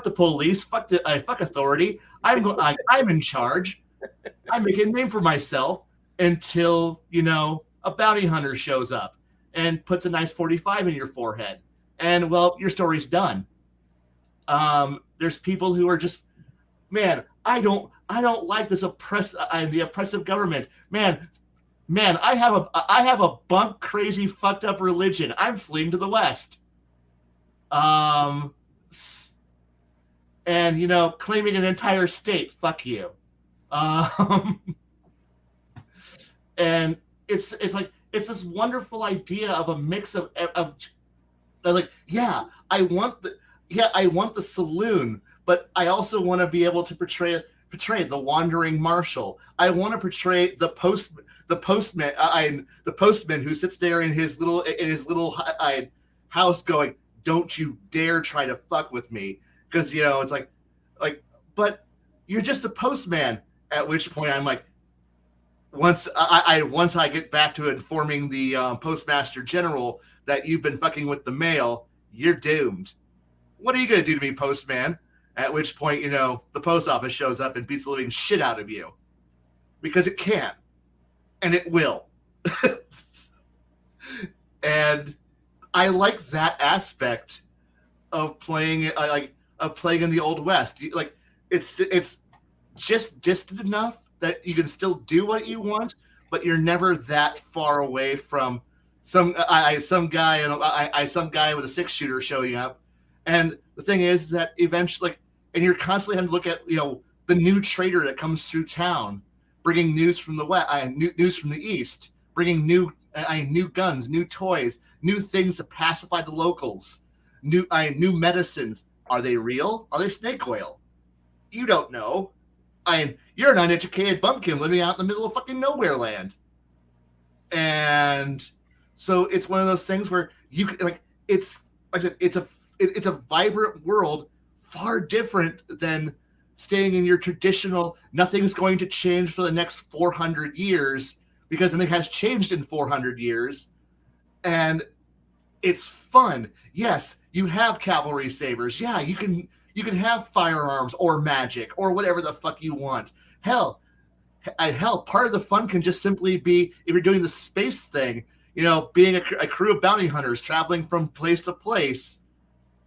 the police. Fuck authority. I'm in charge. I'm making a name for myself until a bounty hunter shows up and puts a nice 45 in your forehead, and your story's done. There's people who are just, man, I don't like this the oppressive government. Man, I have a bunk crazy fucked up religion. I'm fleeing to the West. And claiming an entire state. Fuck you. And it's this wonderful idea of a mix of I want yeah, I want the saloon, but I also want to be able to portray the wandering marshal. I want to portray the postman, the postman who sits there in his little house, going, "Don't you dare try to fuck with me," because it's like, but you're just a postman. At which point I'm like, once I get back to informing the postmaster general that you've been fucking with the mail, you're doomed. What are you going to do to me, postman? At which point, the post office shows up and beats the living shit out of you. Because it can. And it will. And I like that aspect of playing it, of playing in the Old West. It's just distant enough that you can still do what you want, but you're never that far away from some guy with a 6-shooter showing up. And the thing is that eventually, and you're constantly having to look at the new trader that comes through town, bringing news from the west, news from the east, bringing new guns, new toys, new things to pacify the locals, new medicines. Are they real? Are they snake oil? You don't know. You're an uneducated bumpkin living out in the middle of fucking nowhere land. And so it's one of those things where you can, it's a vibrant world, far different than staying in your traditional, nothing's going to change for the next 400 years, because nothing has changed in 400 years. And it's fun. Yes, you have cavalry sabers. Yeah, you can have firearms or magic or whatever the fuck you want. Hell, part of the fun can just simply be, if you're doing the space thing, being a crew of bounty hunters traveling from place to place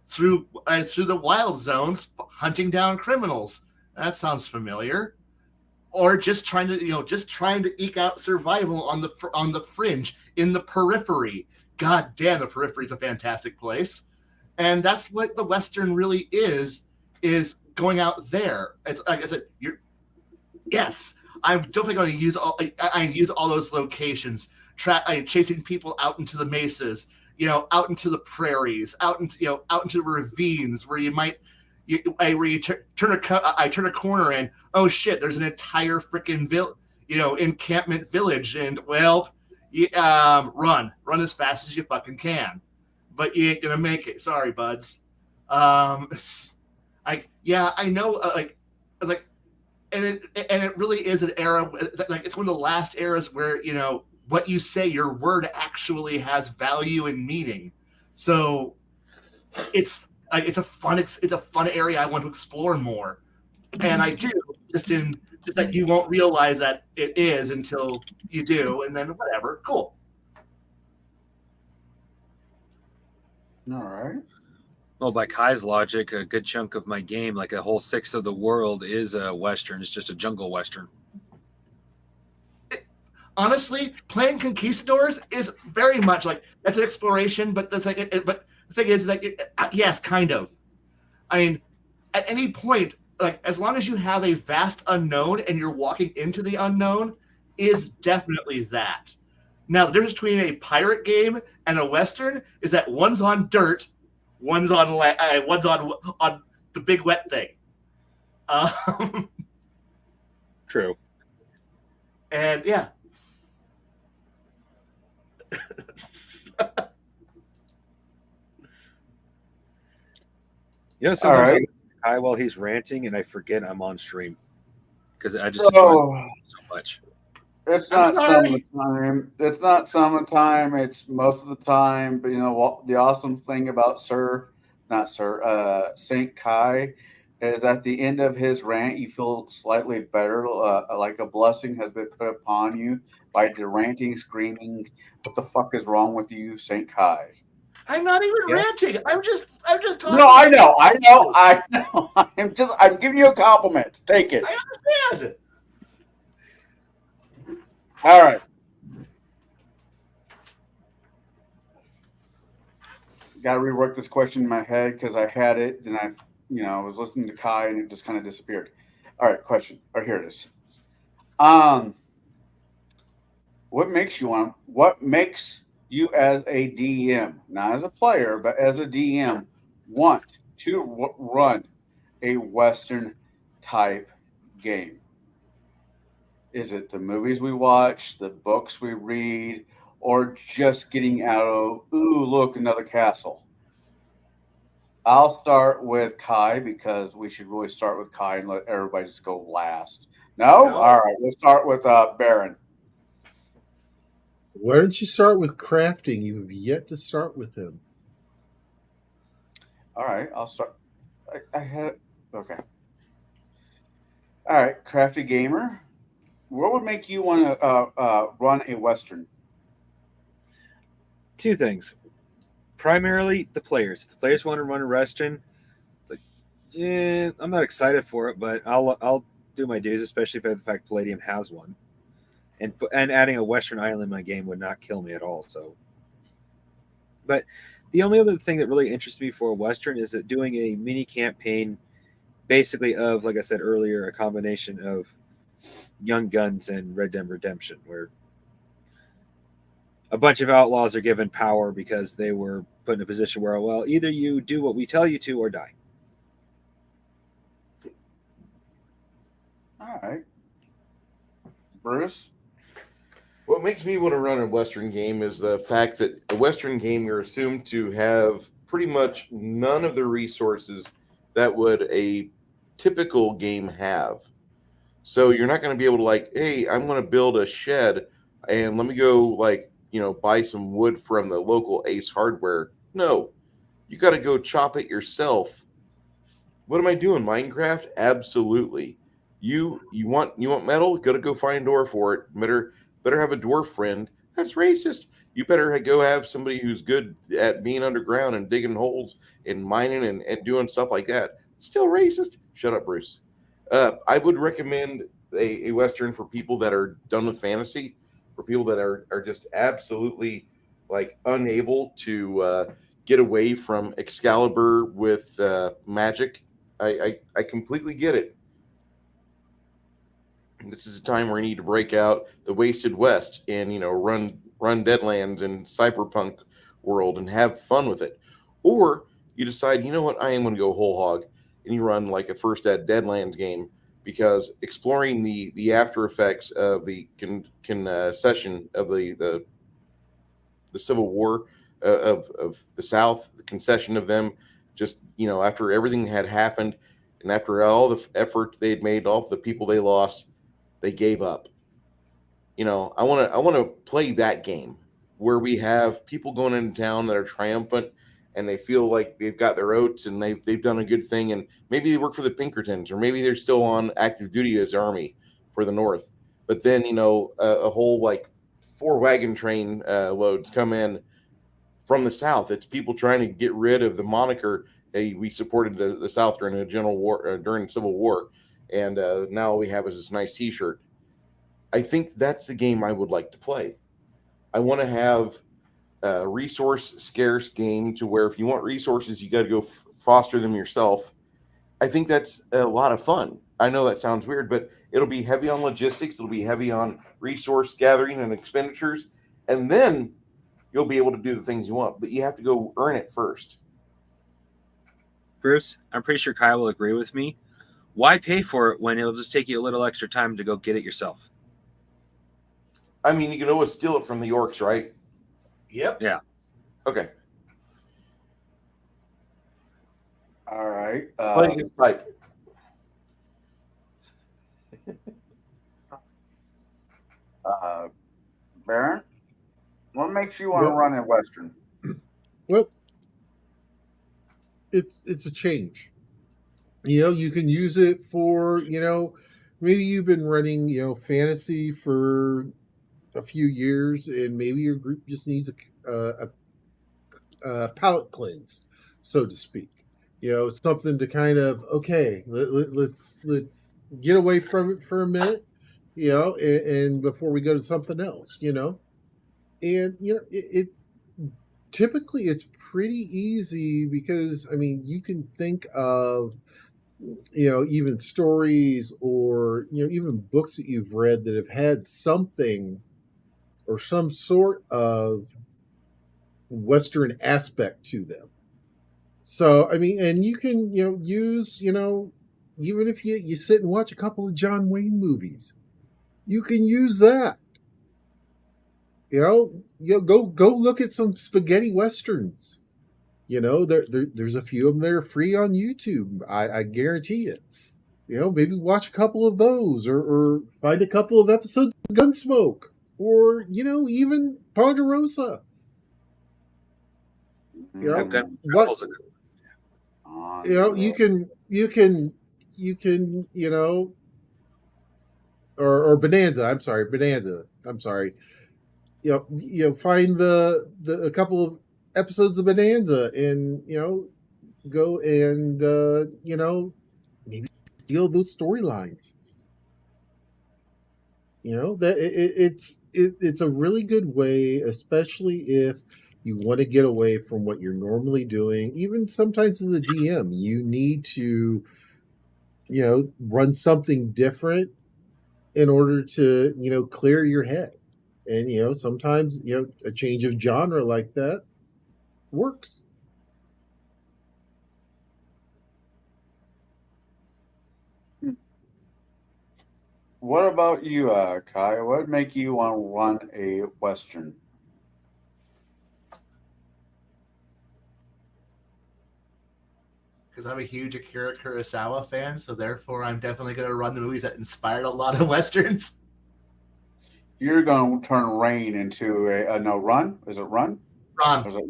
through the wild zones, hunting down criminals. That sounds familiar. Or just trying to eke out survival on the fringe, in the periphery. God damn, the periphery is a fantastic place. And that's what the Western really is going out there. It's like I said, yes, I'm definitely going to use all those locations, chasing people out into the mesas, out into the prairies, out into ravines where I turn a corner and, oh shit, there's an entire freaking encampment village, and run as fast as you fucking can, but you ain't gonna make it. Sorry, buds. I know, and it really is an era, it's one of the last eras where what you say, your word actually has value and meaning. So it's a fun area I want to explore more, and I do, just that you won't realize that it is until you do, and then whatever. Cool. All right. Well, by Kai's logic, a good chunk of my game, like a whole sixth of the world, is a Western. It's just a jungle Western. Honestly, playing Conquistadors is very much that's an exploration, but that's but the thing is yes, kind of. I mean, at any point, as long as you have a vast unknown and you're walking into the unknown, is definitely that. Now, the difference between a pirate game and a Western is that one's on dirt, one's on the big wet thing. True. And yeah. Sometimes All right. Kai while he's ranting, and I forget I'm on stream because I just enjoy so much. It's not summertime. It's not summertime. It's most of the time. But the awesome thing about Saint Kai is at the end of his rant, you feel slightly better, like a blessing has been put upon you by the ranting, screaming, "What the fuck is wrong with you, Saint Kai?" I'm not even ranting. I'm just talking. No, I know. I'm giving you a compliment. Take it. I understand. All right. Got to rework this question in my head because I had it, then I was listening to Kai and it just kind of disappeared. All right, question. Or here it is. What makes you as a DM, not as a player, but as a DM, want to run a Western type game? Is it the movies we watch, the books we read, or just getting out of, ooh, look, another castle? I'll start with Kai because we should really start with Kai and let everybody just go last. No? No. All right, we'll start with Baron. Why don't you start with crafting? You have yet to start with him. All right, I'll start. I had okay. All right, crafty gamer. What would make you want to run a Western? Two things. Primarily the players. If the players want to run a Western, it's like, I'm not excited for it, but I'll do my dues, especially if the fact Palladium has one. And adding a Western island in my game would not kill me at all. So, but the only other thing that really interests me for a Western is that doing a mini campaign, basically of, like I said earlier, a combination of Young Guns and Red Dead Redemption, where a bunch of outlaws are given power because they were put in a position where, well, either you do what we tell you to or die. All right, Bruce. What makes me want to run a Western game is the fact that a Western game, you're assumed to have pretty much none of the resources that would a typical game have. So you're not going to be able to, like, hey, I'm going to build a shed and let me go, like, buy some wood from the local Ace Hardware. No, you got to go chop it yourself. What am I doing? Minecraft? Absolutely. You want metal? Got to go find ore for it. Better have a dwarf friend. That's racist. You better go have somebody who's good at being underground and digging holes and mining and doing stuff like that. Still racist? Shut up, Bruce. I would recommend a Western for people that are done with fantasy, for people that are just absolutely, like, unable to get away from Excalibur with magic. I completely get it. This is a time where you need to break out the Wasted West and run Deadlands and Cyberpunk world and have fun with it. Or you decide, you know what, I am going to go whole hog, and you run like a first at Deadlands game, because exploring the after effects of the concession of the Civil War of the South, the concession of them, just after everything had happened and after all the effort they'd made, all the people they lost, they gave up. I want to play that game where we have people going into town that are triumphant and they feel like they've got their oats and they've done a good thing, and maybe they work for the Pinkertons, or maybe they're still on active duty as Army for the North. But then a whole like 4 wagon train loads come in from the South. It's people trying to get rid of the moniker, hey, we supported the South during the General War, during the Civil War, and now all we have is this nice T-shirt. I think that's the game I would like to play. I want to have a resource scarce game to where if you want resources, you got to go foster them yourself. I think that's a lot of fun. I know that sounds weird, but it'll be heavy on logistics. It'll be heavy on resource gathering and expenditures. And then you'll be able to do the things you want, but you have to go earn it first. Bruce, I'm pretty sure Kyle will agree with me. Why pay for it when it'll just take you a little extra time to go get it yourself? I mean, you can always steal it from the orcs, right? Yep. Yeah. Okay. All right. Play his type. Baron, what makes you want to Well- run a Western? Well, it's a change. You can use it for, maybe you've been running, fantasy for a few years, and maybe your group just needs a palate cleanse, so to speak. Something to kind of, okay, let's get away from it for a minute, and before we go to something else, and it typically it's pretty easy because you can think of even stories or even books that you've read that have had something or some sort of Western aspect to them. So I mean, and you can use even if you sit and watch a couple of John Wayne movies, you can use that. Go look at some spaghetti westerns. There's a few of them that are free on YouTube. I guarantee it. Maybe watch a couple of those, or find a couple of episodes of Gunsmoke, or even Ponderosa. I've got What couples of- you can or Bonanza. I'm sorry, Bonanza. I'm sorry. Find the a couple of episodes of Bonanza, and go and maybe steal those storylines. That it's a really good way, especially if you want to get away from what you're normally doing. Even sometimes as a DM, you need to run something different in order to clear your head. And sometimes a change of genre like that works. What about you, Kai? What would make you want to run a Western? Because I'm a huge Akira Kurosawa fan, so therefore I'm definitely going to run the movies that inspired a lot of Westerns. You're going to turn Rain into a no, Run? Is it Run? Ron. Or is it,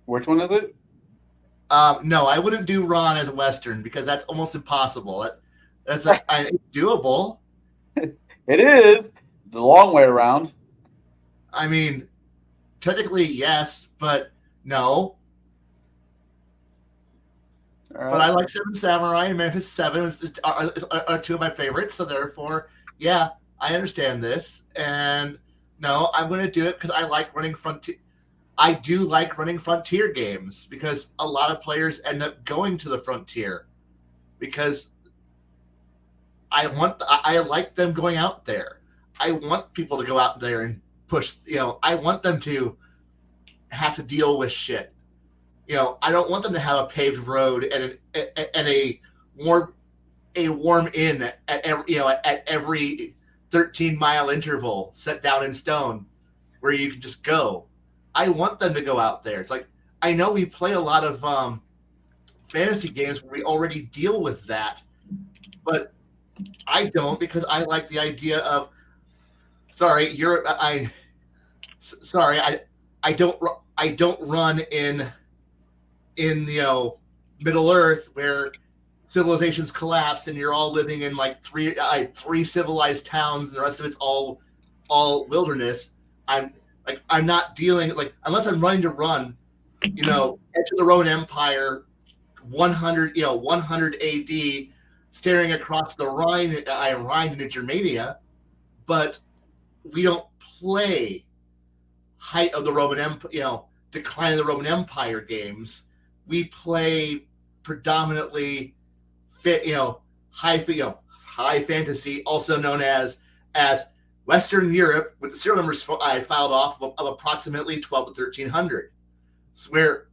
which one is it? No, I wouldn't do Ron as a Western because that's almost impossible. It's doable. It is the long way around. I mean, technically yes, but no. Right. But I like Seven Samurai and Memphis 7 are two of my favorites, so therefore, yeah, I understand this. And no, I'm going to do it because I like running Frontier. I do like running Frontier games because a lot of players end up going to the Frontier because I like them going out there. I want people to go out there and push. I want them to have to deal with shit. I don't want them to have a paved road and a warm inn at every 13-mile interval set down in stone where you can just go. I want them to go out there. It's like, I know we play a lot of fantasy games where we already deal with that, but I don't, because I like the idea of, I don't run in Middle Earth where civilizations collapse and you're all living in like three civilized towns and the rest of it's all wilderness. I'm not dealing, like, unless I'm running to run, Edge of the Roman Empire, 100 AD, staring across the Rhine into Germania, but we don't play height of the Roman Empire, decline of the Roman Empire games. We play predominantly high fantasy, also known as Western Europe, with the serial numbers I filed off of approximately 12 to 1300, where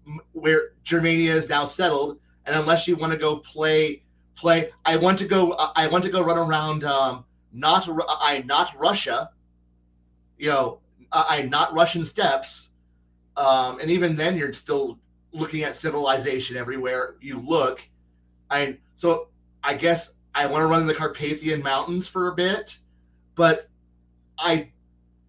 Germania is now settled. And unless you want to go play, I want to go run around, not Russia, not Russian steppes, and even then you're still looking at civilization everywhere you look. So I guess I want to run in the Carpathian Mountains for a bit, but I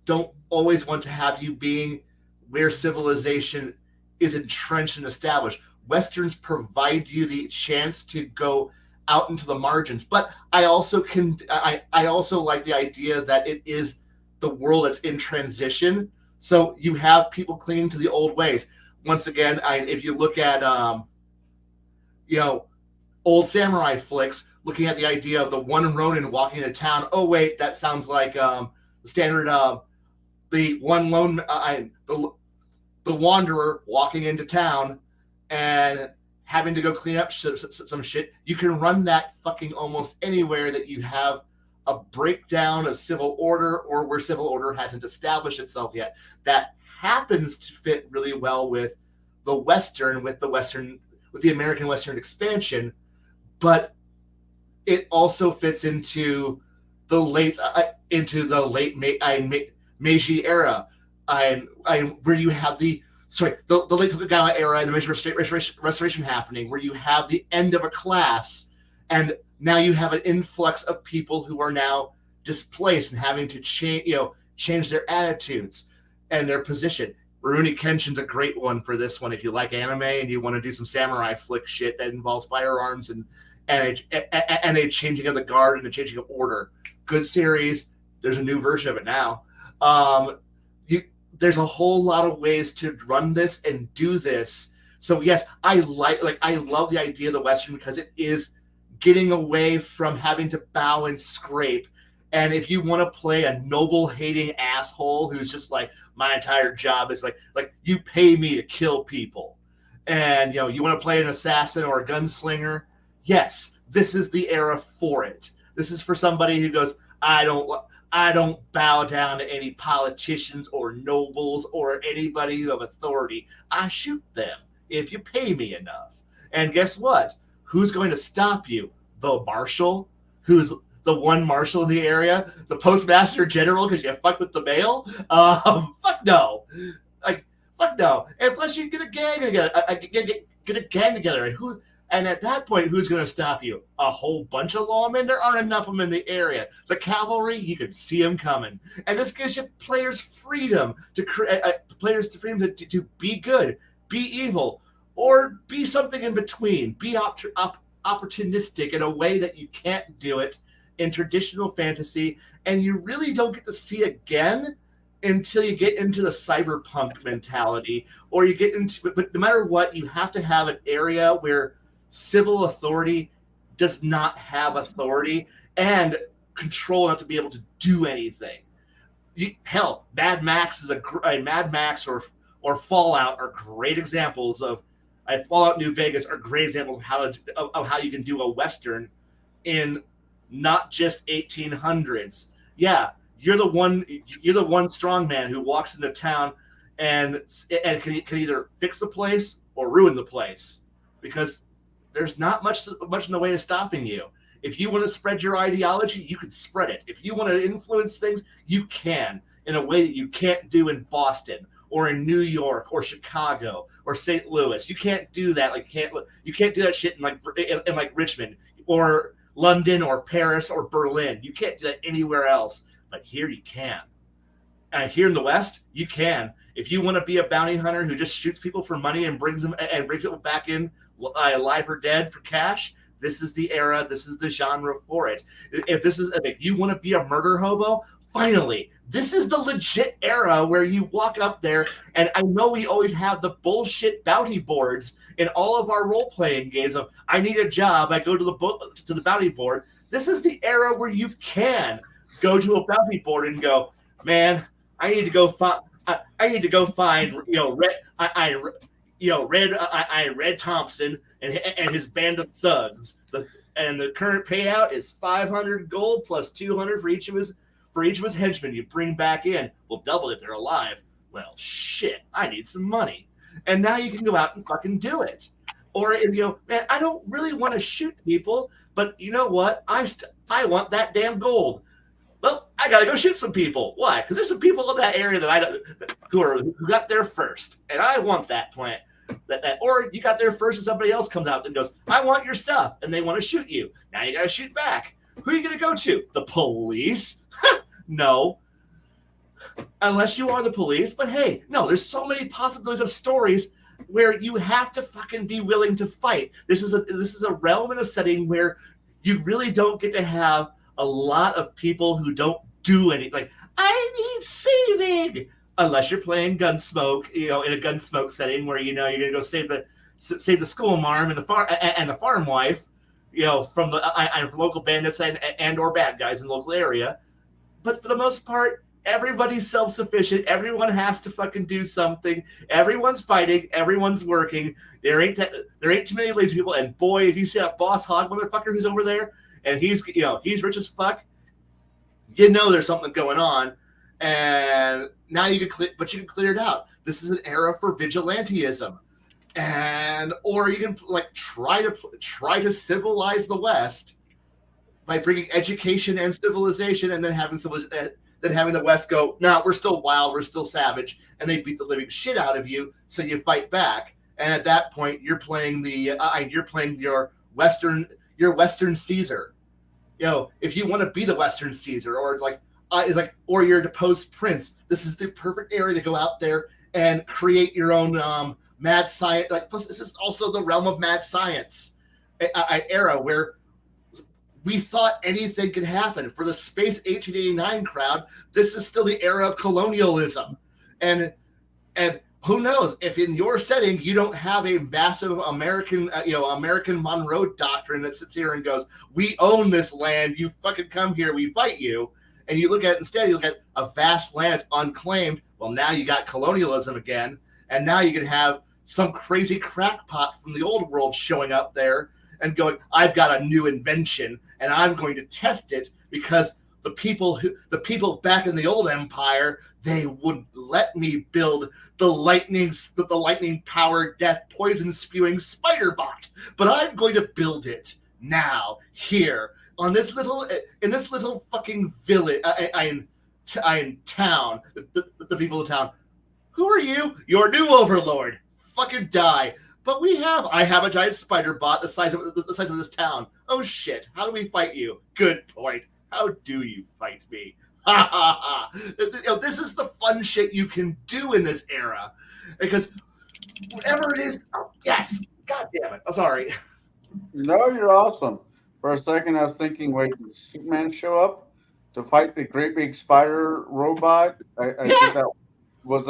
don't always want to have you being where civilization is entrenched and established. Westerns provide you the chance to go out into the margins, but I also like the idea that it is the world that's in transition. So you have people clinging to the old ways. Once again, if you look at old samurai flicks, looking at the idea of the one Ronin walking into town. Oh wait, that sounds like the standard the one lone the wanderer walking into town and having to go clean up some shit. You can run that fucking almost anywhere that you have a breakdown of civil order or where civil order hasn't established itself yet. That happens to fit really well with the Western with the American Western expansion, but it also fits into the late Meiji era, where you have the late Tokugawa era and the Meiji Restoration happening, where you have the end of a class, and now you have an influx of people who are now displaced and having to change their attitudes and their position. Rurouni Kenshin's a great one for this one if you like anime and you want to do some samurai flick shit that involves firearms and a changing of the guard and a changing of order. Good series. There's a new version of it now. There's a whole lot of ways to run this and do this. So yes, I love the idea of the Western because it is getting away from having to bow and scrape. And if you want to play a noble hating asshole who's just like, my entire job is like you pay me to kill people, and you want to play an assassin or a gunslinger, yes, this is the era for it. This is for somebody who goes, I don't bow down to any politicians or nobles or anybody who have authority. I shoot them if you pay me enough. And guess what? Who's going to stop you? The marshal, who's the one marshal in the area, the postmaster general, because you fucked with the mail. Fuck no, fuck no. And plus, you get a gang together, get a gang together, and at that point, who's going to stop you? A whole bunch of lawmen? There aren't enough of them in the area. The cavalry, you can see them coming, and this gives you players freedom to be good, be evil, or be something in between. Be opportunistic in a way that you can't do it in traditional fantasy, and you really don't get to see again until you get into the cyberpunk mentality, or you get into, but no matter what, you have to have an area where civil authority does not have authority and control enough to be able to do anything. Hell, Mad Max or Fallout are great examples of. Fallout New Vegas are great examples of how you can do a Western in not just 1800s. Yeah, you're the one strong man who walks into town and can either fix the place or ruin the place, because there's not much in the way of stopping you. If you want to spread your ideology, you can spread it. If you want to influence things, you can, in a way that you can't do in Boston or in New York or Chicago or St. Louis. You can't do that. You can't do that shit in Richmond or London or Paris or Berlin. You can't do that anywhere else. But here you can. And here in the West, you can. If you want to be a bounty hunter who just shoots people for money and brings people back in alive or dead for cash, this is the era. This is the genre for it. If you want to be a murder hobo, finally, this is the legit era where you walk up there, and I know we always have the bullshit bounty boards in all of our role-playing games of, I need a job, I go to the bounty board. This is the era where you can go to a bounty board and go, man, I need to go find Red Thompson and his band of thugs. And the current payout is 500 gold plus 200 for each of his henchmen you bring back in. We'll double if they're alive. Well, shit, I need some money. And now you can go out and fucking do it. Or if man, I don't really want to shoot people, but you know what? I want that damn gold. Well, I gotta go shoot some people. Why? Because there's some people in that area who got there first, and I want that plant. Or you got there first, and somebody else comes out and goes, "I want your stuff," and they want to shoot you. Now you gotta shoot back. Who are you gonna go to? The police? No. Unless you are the police. But hey, no, there's so many possibilities of stories where you have to fucking be willing to fight. This is a realm and a setting where you really don't get to have a lot of people who don't do anything. Like, I need saving. Unless you're playing Gunsmoke, in a Gunsmoke setting where you're gonna go save the school marm and the farm wife, from the local bandits and or bad guys in the local area. But for the most part, everybody's self-sufficient. Everyone has to fucking do something. Everyone's fighting. Everyone's working. There ain't too many lazy people. And boy, if you see that Boss Hog motherfucker who's over there, and he's rich as fuck, there's something going on. And now you can clear it out. This is an era for vigilantism. or you can like try to civilize the West by bringing education and civilization, and then having the West go, no, we're still wild, we're still savage, and they beat the living shit out of you, so you fight back. And at that point, you're playing your Western Caesar. If you want to be the Western Caesar, or or you're a deposed prince, this is the perfect area to go out there and create your own mad science. Like, plus, this is also the realm of mad science era where we thought anything could happen. For the Space 1889 crowd, this is still the era of colonialism. And who knows, if in your setting you don't have a massive American Monroe Doctrine that sits here and goes, we own this land, you fucking come here, we fight you. And you look at a vast land that's unclaimed. Well, now you got colonialism again. And now you can have some crazy crackpot from the old world showing up there and going, I've got a new invention and I'm going to test it, because the people back in the old empire, they wouldn't let me build the lightning powered death poison spewing spider bot, but I'm going to build it now here in this little fucking village, in town. The people of town. Who are you? Your new overlord. Fucking die. But I have a giant spider bot the size of this town. Oh shit! How do we fight you? Good point. How do you fight me? Ha ha ha! This is the fun shit you can do in this era, because whatever it is. Oh, yes. God damn it! I'm sorry. No, you're awesome. For a second, I was thinking, wait, did Superman show up to fight the great big spider robot? I think that was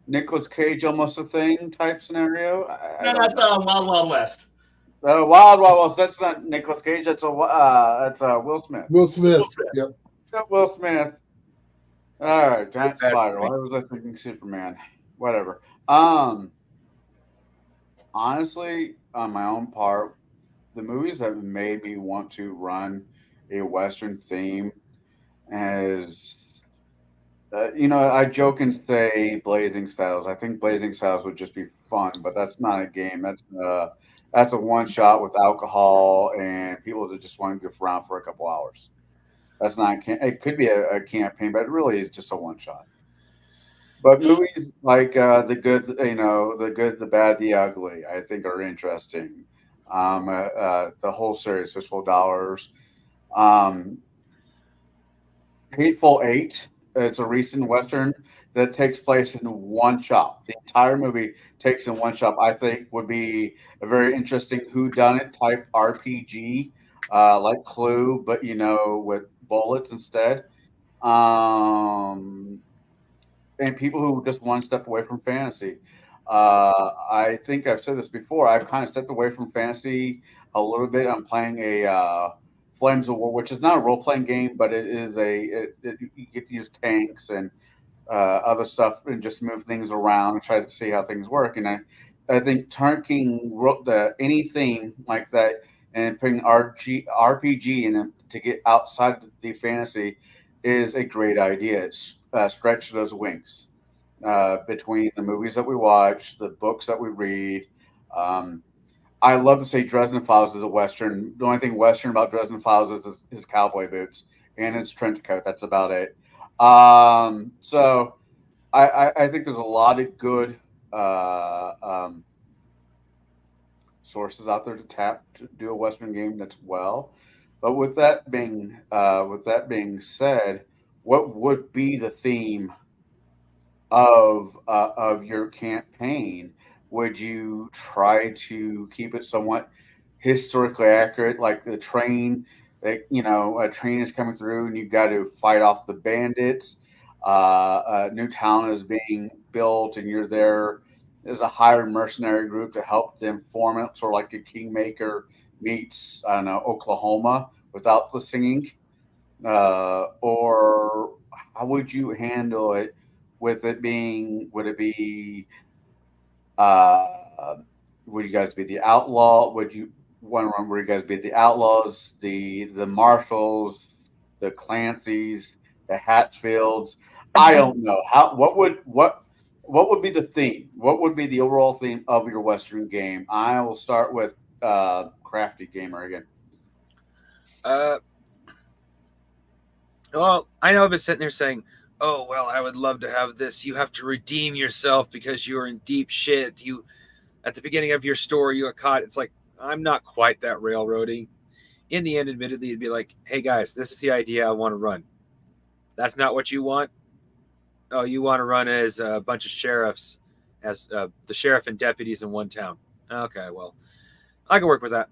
Nicolas Cage almost a thing type scenario. That's Wild Wild West. Wild West. That's not Nicolas Cage. That's Will Smith. Will Smith. Yep. Will Smith. All right, giant spider. Why was I thinking Superman? Whatever. Honestly, on my own part, the movies that made me want to run a Western theme as I joke and say Blazing Saddles. I think Blazing Saddles would just be fun, but that's not a game. That's a one shot with alcohol and people that just want to goof around for a couple hours. That's not. It could be a campaign, but it really is just a one shot. But movies like the good, the good, the bad, the ugly, I think are interesting. The whole series, Fistful of Dollars, Hateful Eight. It's a recent Western that takes place in one shot. The entire movie takes in one shot. I think would be a very interesting whodunit type RPG, like Clue, but with bullets instead. And people who just want to step away from fantasy. I think I've said this before. I've kind of stepped away from fantasy a little bit. I'm playing a Flames of War, which is not a role-playing game, but it is you get to use tanks and other stuff and just move things around and try to see how things work. And I think turning anything like that and putting RPG in it to get outside the fantasy is a great idea. Stretch those wings between the movies that we watch, the books that we read. I love to say Dresden Files is a Western. The only thing Western about Dresden Files is his cowboy boots and his trench coat. That's about it. So I think there's a lot of good sources out there to tap to do a Western game that's well. But with that being said, what would be the theme of your campaign? Would you try to keep it somewhat historically accurate, like the train? A train is coming through, and you've got to fight off the bandits. A new town is being built, and you're there as a hired mercenary group to help them form it, sort of like a Kingmaker meets, I don't know, Oklahoma without the singing. Or how would you handle it? Would it be? Would you guys be the outlaw? Would you want to run? Would you guys be the outlaws, the marshals, the Clancys, the Hatfields? I don't know. What what would be the theme? What would be the overall theme of your Western game? I will start with Crafty Gamer again. Well, I know I've been sitting there saying, "Oh, well, I would love to have this. You have to redeem yourself because you're in deep shit. You at the beginning of your story, you got caught." It's like I'm not quite that railroading. In the end, admittedly, it'd be like, "Hey guys, this is the idea I want to run. That's not what you want. Oh, you want to run as a bunch of sheriffs, as the sheriff and deputies in one town. Okay, well, I can work with that."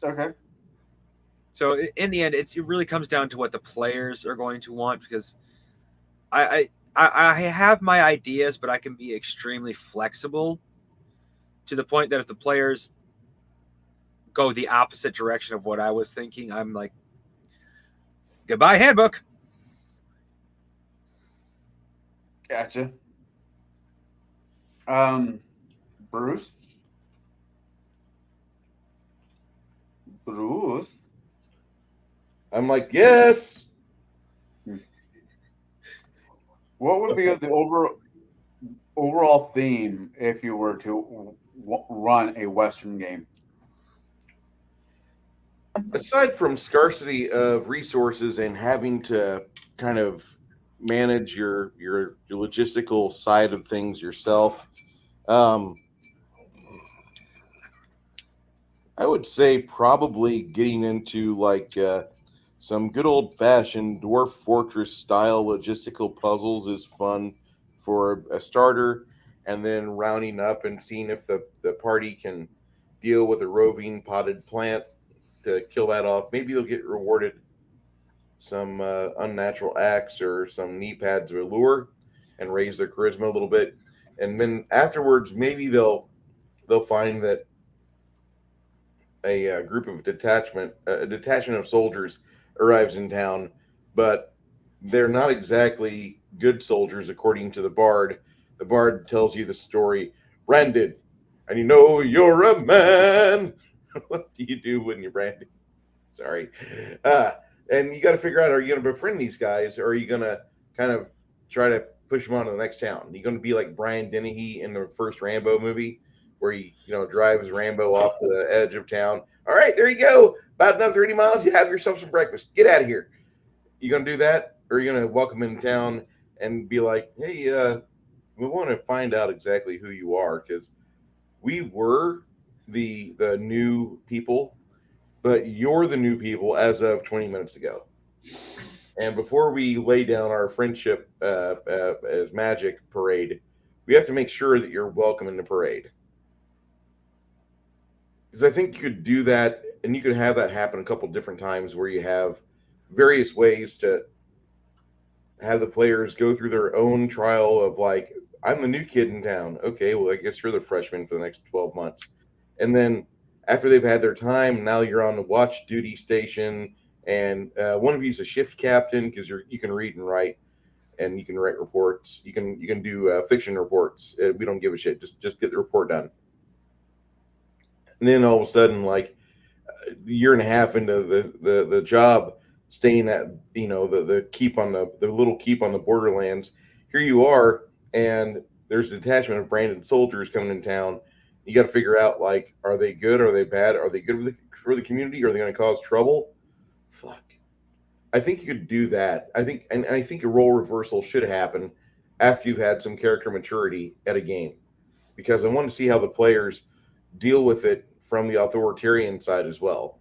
Okay. So in the end, it really comes down to what the players are going to want because I have my ideas, but I can be extremely flexible to the point that if the players go the opposite direction of what I was thinking, I'm like, goodbye handbook. Gotcha. Bruce. Bruce. I'm like, yes. What would be the overall theme if you were to run a Western game? Aside from scarcity of resources and having to kind of manage your logistical side of things yourself, I would say probably getting into like some good old fashioned dwarf fortress style logistical puzzles is fun for a starter, and then rounding up and seeing if the party can deal with a roving potted plant to kill that off. Maybe they'll get rewarded some unnatural acts or some knee pads of allure and raise their charisma a little bit. And then afterwards, maybe they'll find that a group of a detachment of soldiers arrives in town, but they're not exactly good soldiers according to the bard. The bard tells you the story, branded, and you know you're a man. What do you do when you're branded? Sorry. And you got to figure out, are you going to befriend these guys, or are you going to kind of try to push them on to the next town? Are you going to be like Brian Dennehy in the first Rambo movie, where he drives Rambo off the edge of town? All right, there you go. About another 30 miles, you have yourself some breakfast. Get out of here. You going to do that, or are you going to welcome in town and be like, hey, we want to find out exactly who you are, because we were the new people, but you're the new people as of 20 minutes ago. And before we lay down our friendship as magic parade, we have to make sure that you're welcome in the parade. Because I think you could do that, and you could have that happen a couple different times where you have various ways to have the players go through their own trial of like, I'm the new kid in town. Okay, well, I guess you're the freshman for the next 12 months. And then after they've had their time, now you're on the watch duty station, and one of you is a shift captain because you can read and write, and you can write reports. You can do fiction reports. We don't give a shit. Just get the report done. And then all of a sudden, like a year and a half into the job, staying at the keep on the little keep on the borderlands, here you are, and there's a detachment of branded soldiers coming in town. You got to figure out, like, are they good? Are they bad? Are they good for the community? Are they going to cause trouble? Fuck. I think you could do that. I think a role reversal should happen after you've had some character maturity at a game, because I want to see how the players deal with it from the authoritarian side as well.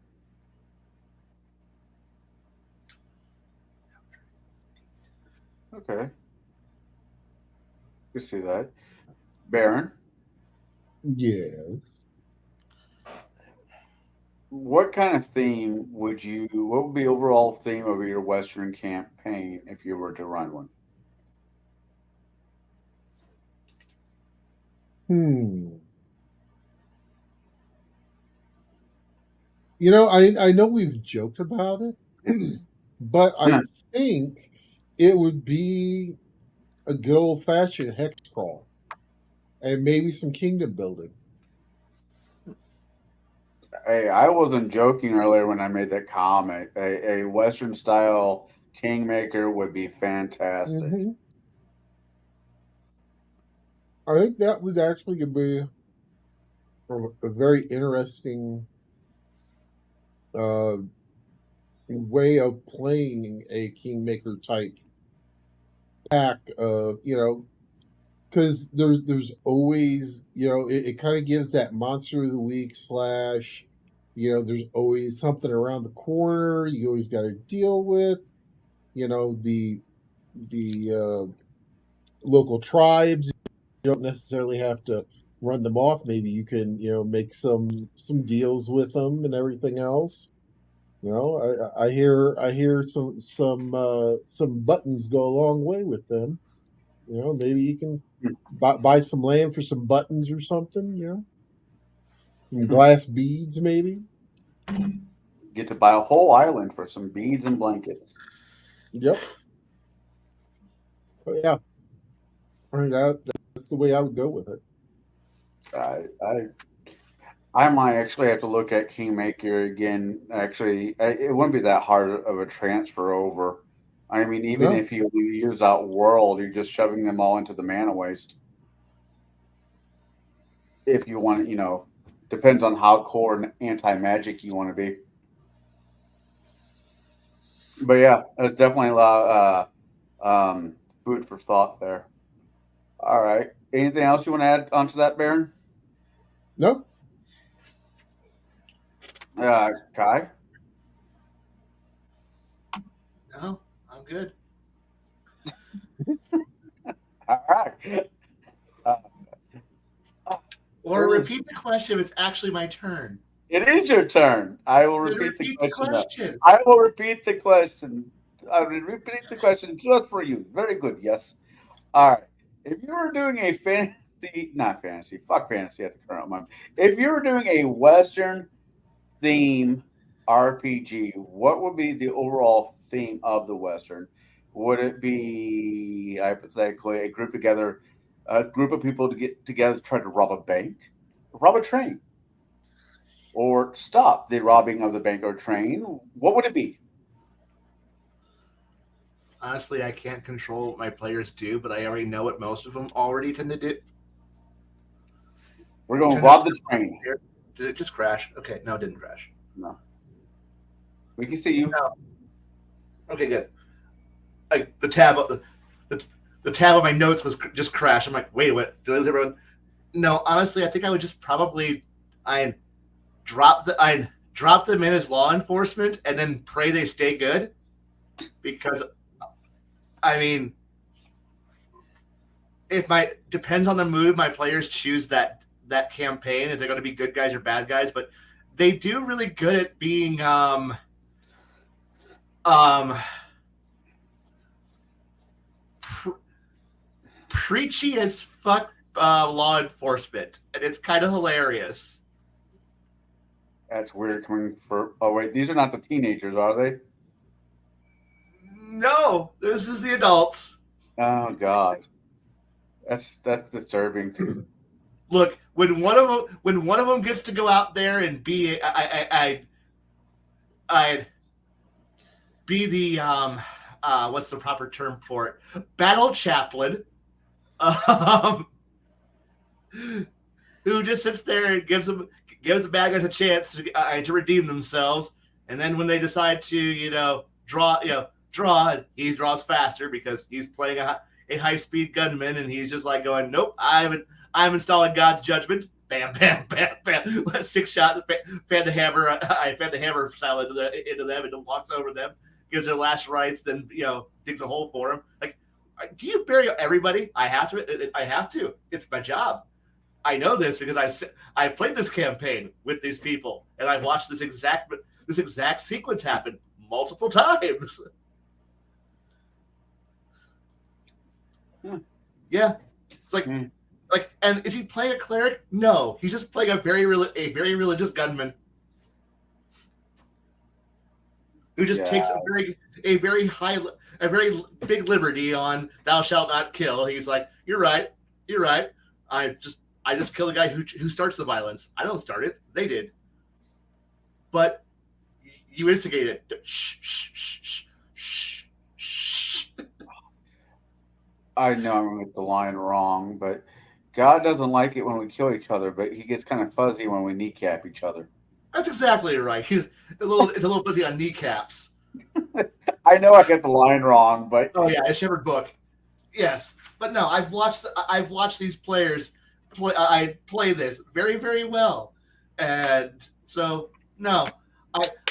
Okay. You see that. Baron, Yes. what kind of theme what would be overall theme of your Western campaign if you were to run one? I know we've joked about it, but I think it would be a good old fashioned hex crawl and maybe some kingdom building. Hey, I wasn't joking earlier when I made that comment. A Western style Kingmaker would be fantastic. I think that would actually be a very interesting way of playing a Kingmaker type pack of, because there's always, it kind of gives that monster of the week slash, there's always something around the corner you always got to deal with, the local tribes. You don't necessarily have to run them off. Maybe you can, make some deals with them and everything else. I hear some buttons go a long way with them. Maybe you can buy some land for some buttons or something. Some glass beads, maybe. Get to buy a whole island for some beads and blankets. Yep. But yeah, I think that's the way I would go with it. I might actually have to look at Kingmaker again. Actually, it wouldn't be that hard of a transfer over. I mean, even if you use out world, you're just shoving them all into the mana waste. If you want to, depends on how core and anti-magic you want to be. But yeah, that's definitely a lot of food for thought there. All right. Anything else you want to add onto that, Baron? No. Kai? No, I'm good. All right. Or repeat the question if it's actually my turn. It is your turn. I will repeat the question. I will repeat the question. I will repeat the question just for you. Very good. Yes. All right. If you were doing a fuck fantasy at the current moment. If you were doing a Western theme RPG, what would be the overall theme of the Western? Would it be hypothetically a group of people to get together to try to rob a bank, rob a train, or stop the robbing of the bank or train? What would it be? Honestly, I can't control what my players do, but I already know what most of them already tend to do. We're going to rob the train. Did it just crash? Okay, no, it didn't crash. No. We can see you. No. Okay, good. Like the tab of my notes was just crashed. I'm like, wait, what? Did I lose everyone? No, honestly, I think I would just probably I'd drop them in as law enforcement and then pray they stay good, because I mean, depends on the mood my players choose that campaign, if they're going to be good guys or bad guys, but they do really good at being preachy as fuck law enforcement, and it's kind of hilarious. That's weird coming for. Oh wait, these are not the teenagers, are they? No, this is the adults. Oh God, that's disturbing. Look, when one of them gets to go out there and be, I'd be the what's the proper term for it? Battle chaplain, who just sits there and gives the bad guys a chance to redeem themselves, and then when they decide to draw, he draws faster because he's playing a high-speed gunman, and he's just like going, nope, I'm installing God's judgment. Bam, bam, bam, bam. 6 shots. Fan the hammer style into them, and walks over them, gives their last rites, then digs a hole for them. Like, do you bury everybody? I have to. It's my job. I know this because I've played this campaign with these people, and I've watched this exact sequence happen multiple times. Yeah, it's like. And is he playing a cleric? No, he's just playing a very religious gunman who just takes a very big liberty on "thou shalt not kill." He's like, "You're right. I just kill the guy who starts the violence. I don't start it. They did. But you instigate it. Shh, shh, shh, shh, shh. I know I'm going to get the line wrong, but God doesn't like it when we kill each other, but he gets kind of fuzzy when we kneecap each other. That's exactly right. It's a little fuzzy on kneecaps. I know I get the line wrong, but Oh yeah, a Shepherd book. Yes, but no, I've watched these players play this very, very well, and so no,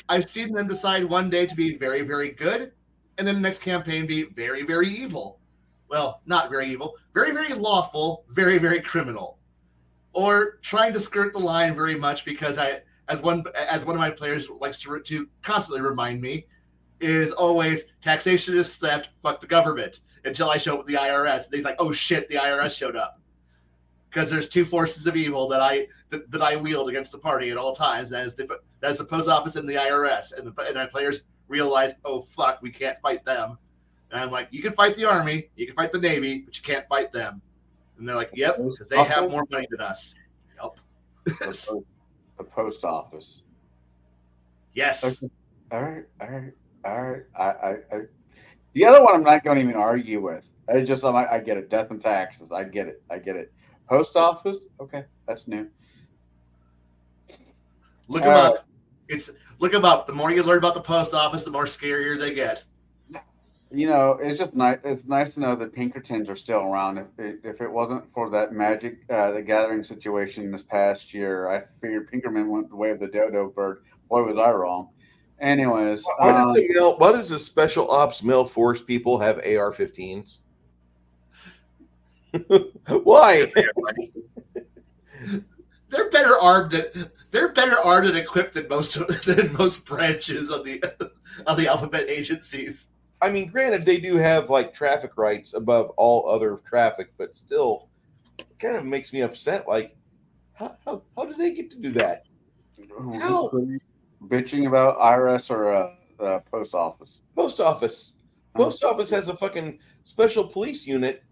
I've seen them decide one day to be very, very good, and then the next campaign be very, very evil. Well, not very evil, very, very lawful, very, very criminal, or trying to skirt the line very much because as one of my players likes to constantly remind me, is always taxation is theft, fuck the government, until I show up with the IRS. And he's like, oh shit, the IRS showed up. Because there's two forces of evil that I wield against the party at all times. That is the post office and the IRS. And my players realize, oh fuck, we can't fight them. And I'm like, you can fight the army, you can fight the Navy, but you can't fight them. And they're like, yep, because they have more money than us. Yep. The post office. Yes. Okay. All right. The other one I'm not going to even argue with. I get it. Death and taxes. I get it. Post office. Okay, that's new. Look them up. Look them up. The more you learn about the post office, the more scarier they get. It's just nice. It's nice to know that Pinkertons are still around. If it wasn't for that Magic the Gathering situation this past year, I figured Pinkerman went the way of the dodo bird. Boy, was I wrong. Anyways, why does the special ops male force people have AR-15s? Why? They're better armed and equipped than most branches of the alphabet agencies. I mean, granted, they do have like traffic rights above all other traffic, but still, it kind of makes me upset. Like, how do they get to do that? How? Bitching about IRS or post office? Post office. Post office has a fucking special police unit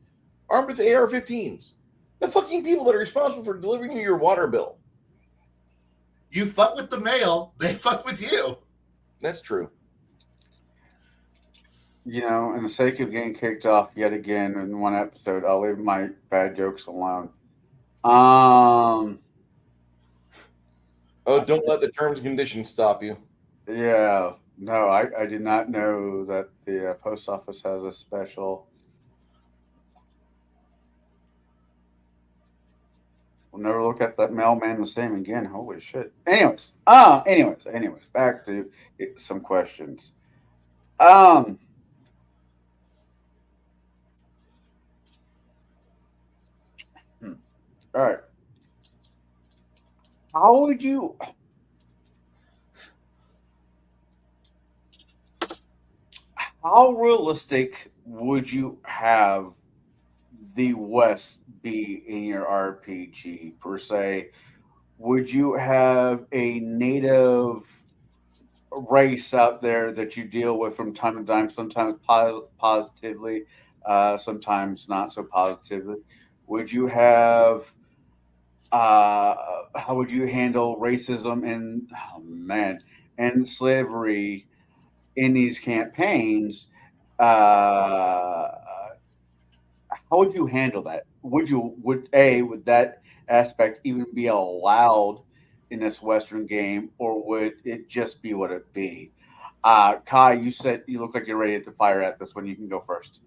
armed with AR-15s. The fucking people that are responsible for delivering you your water bill. You fuck with the mail, they fuck with you. That's true. In the sake of getting kicked off yet again in one episode, I'll leave my bad jokes alone. Oh, don't let the terms and conditions stop you. Yeah. No, I did not know that the post office has a special. We'll never look at that mailman the same again. Holy shit. Anyways, back to some questions. All right. How realistic would you have the West be in your RPG per se? Would you have a native race out there that you deal with from time to time, sometimes positively, sometimes not so positively? Would you have how would you handle racism and slavery in these campaigns? How would you handle that? Would that aspect even be allowed in this Western game, or would it just be what it be? Kai, you said you look like you're ready to fire at this one. You can go first.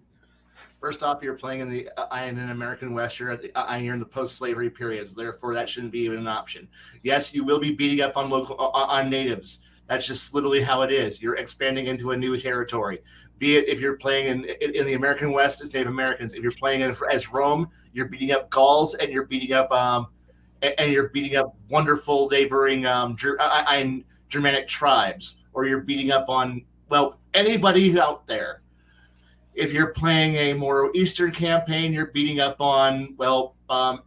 First off, you're playing in an American Western. You're in the post-slavery periods. Therefore, that shouldn't be even an option. Yes, you will be beating up on natives. That's just literally how it is. You're expanding into a new territory. Be it if you're playing in the American West as Native Americans. If you're playing as Rome, you're beating up Gauls and you're beating up wonderful neighboring Germanic tribes, or you're beating up on anybody out there. If you're playing a more Eastern campaign, you're beating up on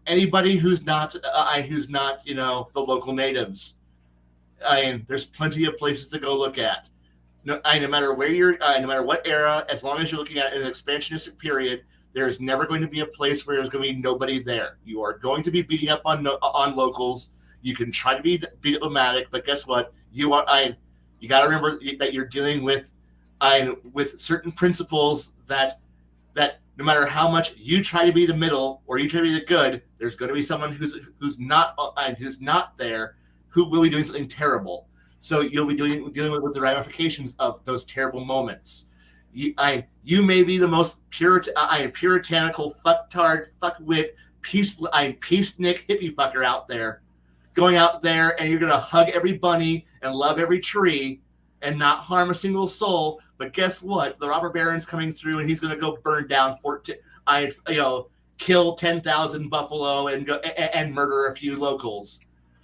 anybody who's not the local natives. There's plenty of places to go look at. No matter where no matter what era, as long as you're looking at an expansionistic period, there is never going to be a place where there's going to be nobody there. You are going to be beating up on locals. You can try to be diplomatic, but guess what? You got to remember that you're dealing with with certain principles that no matter how much you try to be the middle or you try to be the good, there's going to be someone who's not there who will be doing something terrible. So you'll be dealing with the ramifications of those terrible moments. You may be the most puritanical fucktard, fuckwit, peacenik hippie fucker out there, going out there and you're gonna hug every bunny and love every tree and not harm a single soul. But guess what? The robber baron's coming through and he's gonna go burn down kill 10,000 buffalo and go and murder a few locals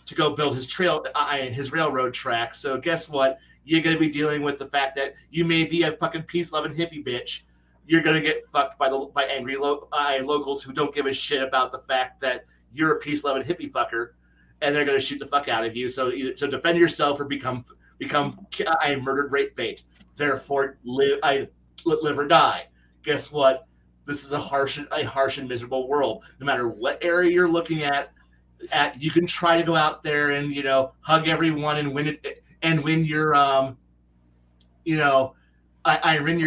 to go build his his railroad track. So guess what? You're going to be dealing with the fact that you may be a fucking peace-loving hippie bitch. You're going to get fucked by angry locals who don't give a shit about the fact that you're a peace-loving hippie fucker, and they're going to shoot the fuck out of you. So defend yourself or become murdered rape bait. Therefore, live or die. Guess what? This is a harsh and miserable world. No matter what area you're looking at, you can try to go out there and hug everyone and win it. And when you're, I win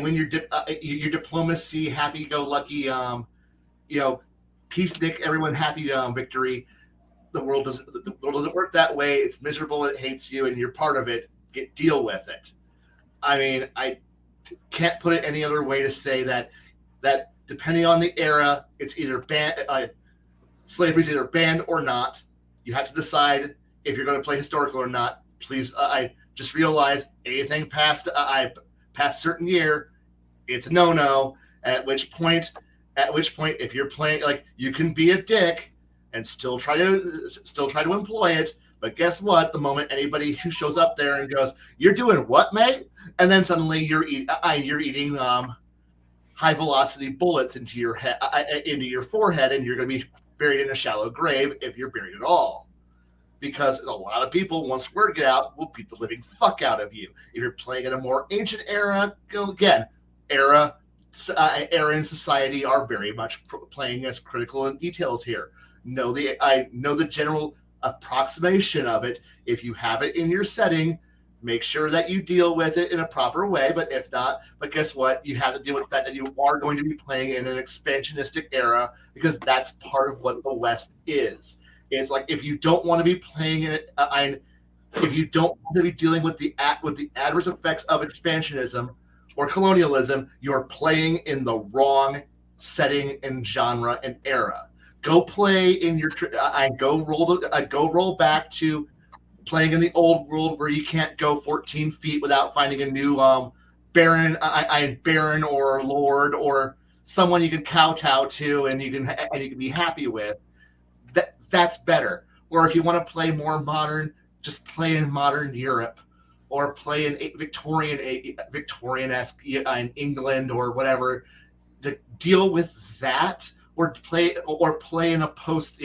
your diplomacy, happy-go-lucky, peacenik, everyone happy victory. The world doesn't work that way. It's miserable. It hates you, and you're part of it. Deal with it. I mean, I can't put it any other way to say that depending on the era, it's either banned. Slavery's either banned or not. You have to decide if you're going to play historical or not. Please, I just realize anything past certain year, it's a no-no. At which point, if you're playing, you can be a dick and still try to employ it. But guess what? The moment anybody who shows up there and goes, "You're doing what, mate?" and then suddenly you're eating high velocity bullets into your head, into your forehead, and you're going to be buried in a shallow grave if you're buried at all. Because a lot of people, once word get out, will beat the living fuck out of you. If you're playing in a more ancient era, era in society are very much playing as critical in details here. I know the general approximation of it. If you have it in your setting, make sure that you deal with it in a proper way. But if not, guess what? You have to deal with that you are going to be playing in an expansionistic era, because that's part of what the West is. It's like, if you don't want to be playing in it, if you don't want to be dealing with the adverse effects of expansionism or colonialism, you're playing in the wrong setting and genre and era. Go play in your go roll back to playing in the old world where you can't go 14 feet without finding a new baron or lord or someone you can kowtow to and you can be happy with. That's better. Or if you want to play more modern, just play in modern Europe, or play in Victorian-esque in England or whatever. To deal with that, or play in a post,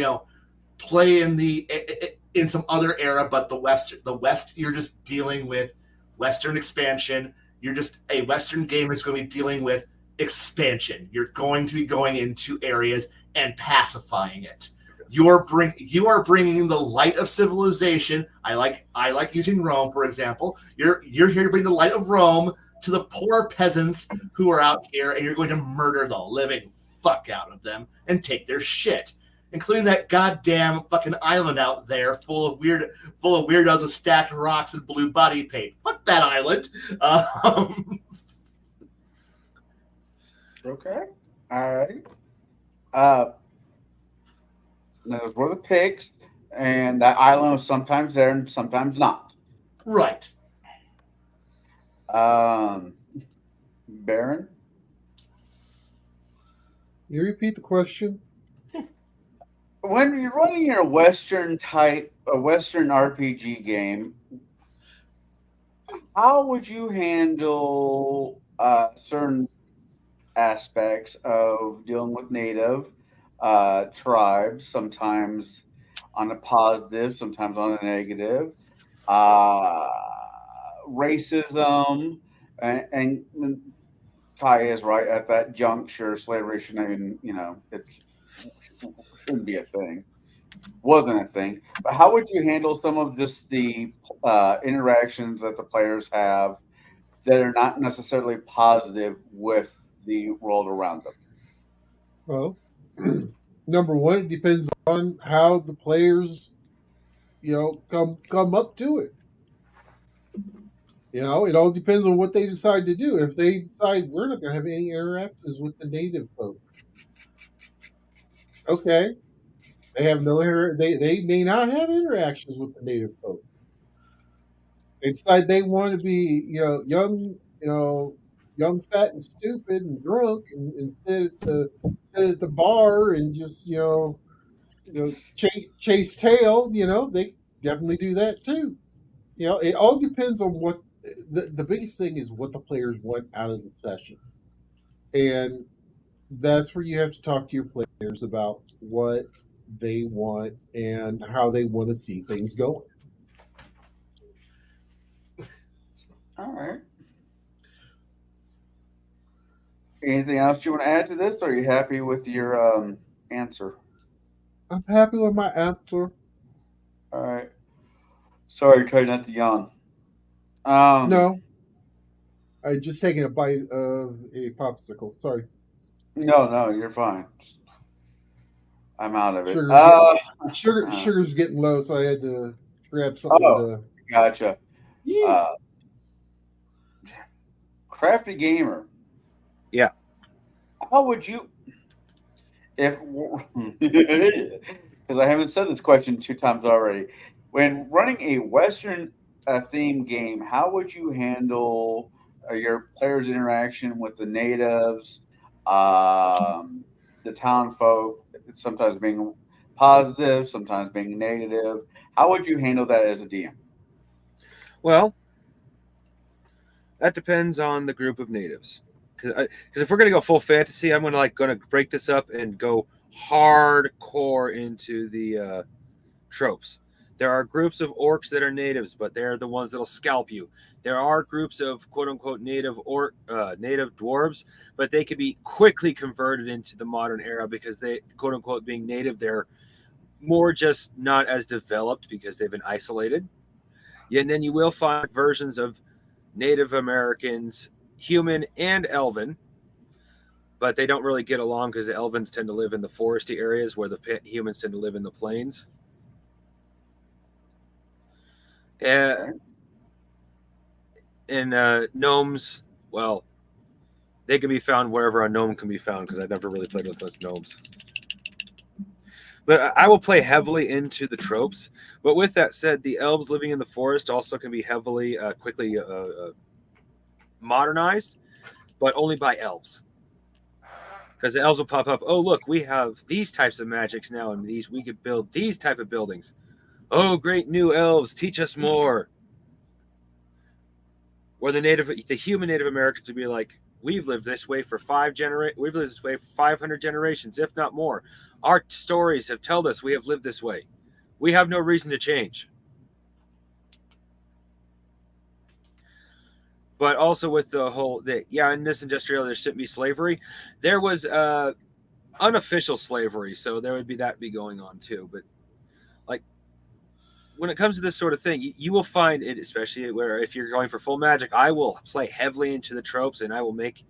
play in some other era. But the West, you're just dealing with Western expansion. A Western game is going to be dealing with expansion. You're going to be going into areas and pacifying it. You are bringing the light of civilization. I like using Rome, for example. You're here to bring the light of Rome to the poor peasants who are out here, and you're going to murder the living fuck out of them and take their shit, including that goddamn fucking island out there full of weirdos with stacked rocks and blue body paint. Fuck that island. Okay. All right. Those were the picks, and that island was sometimes there and sometimes not. Right. Baron? You repeat the question? When you're running your Western RPG game, how would you handle certain aspects of dealing with native tribes, sometimes on a positive, sometimes on a negative, racism, and Kai is right. At that juncture, slavery shouldn't even, it shouldn't be a thing. Wasn't a thing. But how would you handle some of just the interactions that the players have that are not necessarily positive with the world around them? Well, number one, it depends on how the players, come up to it. It all depends on what they decide to do. If they decide we're not going to have any interactions with the native folk, okay, they have no they may not have interactions with the native folk. They decide they want to be, young, young, fat, and stupid and drunk, and sit at the bar and just, chase tail. They definitely do that too. It all depends on what the biggest thing is, what the players want out of the session, and that's where you have to talk to your players about what they want and how they want to see things going. All right. Anything else you want to add to this, or are you happy with your answer? I'm happy with my answer. All right. Sorry, try not to yawn. No, I just taken a bite of a popsicle. Sorry. No, you're fine. I'm out of it. Sugar's getting low, so I had to grab something to. Gotcha. Yeah. Crafty gamer. Yeah. How would you, if because I haven't said this question 2 times already, when running a Western themed game, how would you handle your players' interaction with the natives, the town folk, sometimes being positive, sometimes being negative? How would you handle that as a DM? Well, that depends on the group of natives. Because if we're gonna go full fantasy, I'm gonna break this up and go hardcore into the tropes. There are groups of orcs that are natives, but they're the ones that'll scalp you. There are groups of quote unquote native dwarves, but they can be quickly converted into the modern era because they quote unquote being native, they're more just not as developed because they've been isolated. Yeah, and then you will find versions of Native Americans, human and elven, but they don't really get along because the elvens tend to live in the foresty areas where the humans tend to live in the plains. And gnomes, well, they can be found wherever a gnome can be found because I've never really played with those gnomes. But I will play heavily into the tropes. But with that said, the elves living in the forest also can be heavily, quickly modernized, but only by elves. Because the elves will pop up. Oh, look, we have these types of magics now, and we could build these type of buildings. Oh, great new elves, teach us more. Or the human Native Americans would be like, we've lived this way for 500 generations, if not more. Our stories have told us we have lived this way. We have no reason to change. But also with the whole, in this industrial, there shouldn't be slavery. There was unofficial slavery, so there would be going on too. But like, when it comes to this sort of thing, you will find it, especially where if you're going for full magic, I will play heavily into the tropes, and I will make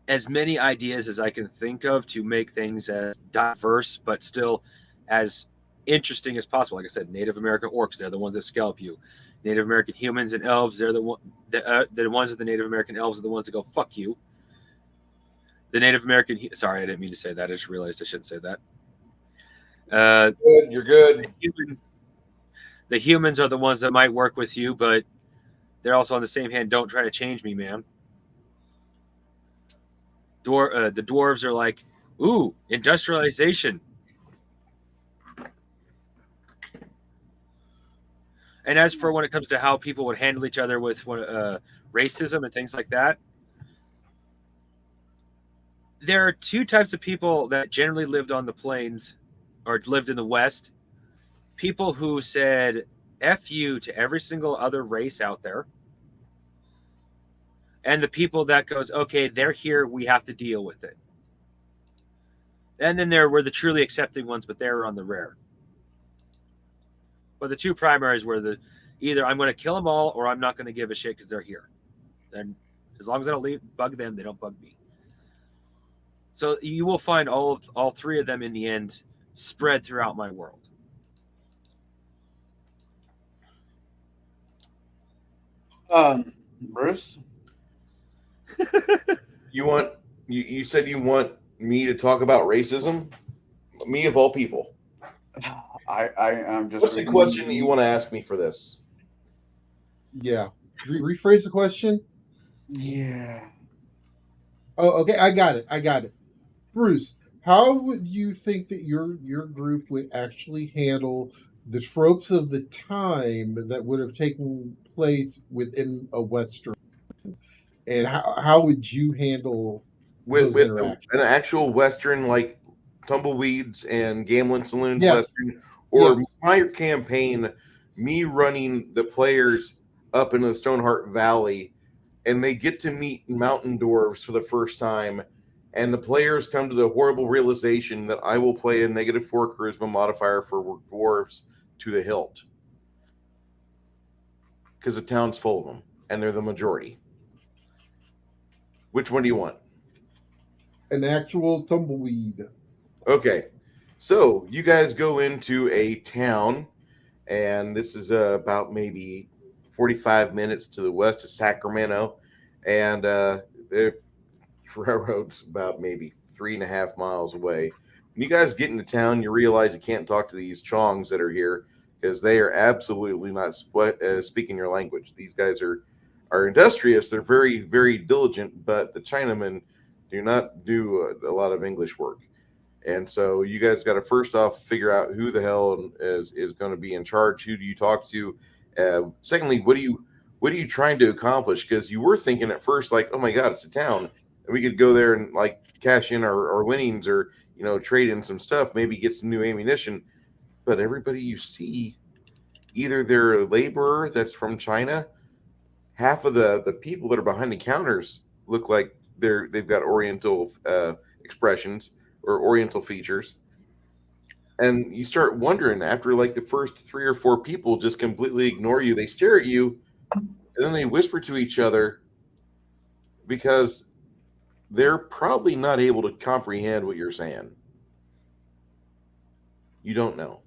as many ideas as I can think of to make things as diverse, but still as interesting as possible. Like I said, Native American orcs, they're the ones that scalp you. Native American humans and elves, they're the ones of the Native American elves are the ones that go, fuck you. The Native American, sorry, I didn't mean to say that. I just realized I shouldn't say that. You're good. The humans are the ones that might work with you, but they're also on the same hand, don't try to change me, man. The dwarves are like, ooh, industrialization. And as for when it comes to how people would handle each other with racism and things like that, there are 2 types of people that generally lived on the plains or lived in the West. People who said F you to every single other race out there. And the people that goes, okay, they're here, we have to deal with it. And then there were the truly accepting ones, but they were on the rare. But the 2 primaries were the Either I'm going to kill them all, or I'm not going to give a shit because they're here. And as long as I don't bug them, they don't bug me. So you will find all three of them in the end spread throughout my world. Bruce? You said you want me to talk about racism? Me of all people. I'm just. What's the question that you want to ask me for this? Yeah. Rephrase the question. Yeah. Oh, okay. I got it. Bruce, how would you think that your group would actually handle the tropes of the time that would have taken place within a Western? And how would you handle those With interactions? an actual Western like tumbleweeds and gambling saloons Yes. Western, or Yes. my campaign, me running the players up into the Stoneheart Valley, and they get to meet mountain dwarves for the first time, and the players come to the horrible realization that I will play a -4 charisma modifier for dwarves to the hilt because the town's full of them and they're the majority. Which one do you want? An actual tumbleweed. Okay, so you guys go into a town, and this is about maybe 45 minutes to the west of Sacramento, and the railroad's about maybe 3.5 miles away. When you guys get into town, you realize you can't talk to these Chongs that are here because they are absolutely not speaking your language. These guys are industrious. They're very, very diligent, but the Chinamen do not do a lot of English work. And so you guys got to first off figure out who the hell is going to be in charge. Who do you talk to? Secondly, what are you trying to accomplish? Because you were thinking at first like, oh my god, it's a town, and we could go there and like cash in our winnings, or trade in some stuff, maybe get some new ammunition. But everybody you see, either they're a laborer that's from China. Half of the people that are behind the counters look like they've got Oriental expressions or Oriental features. And you start wondering after like the first 3 or 4 people just completely ignore you. They stare at you and then they whisper to each other because they're probably not able to comprehend what you're saying. You don't know.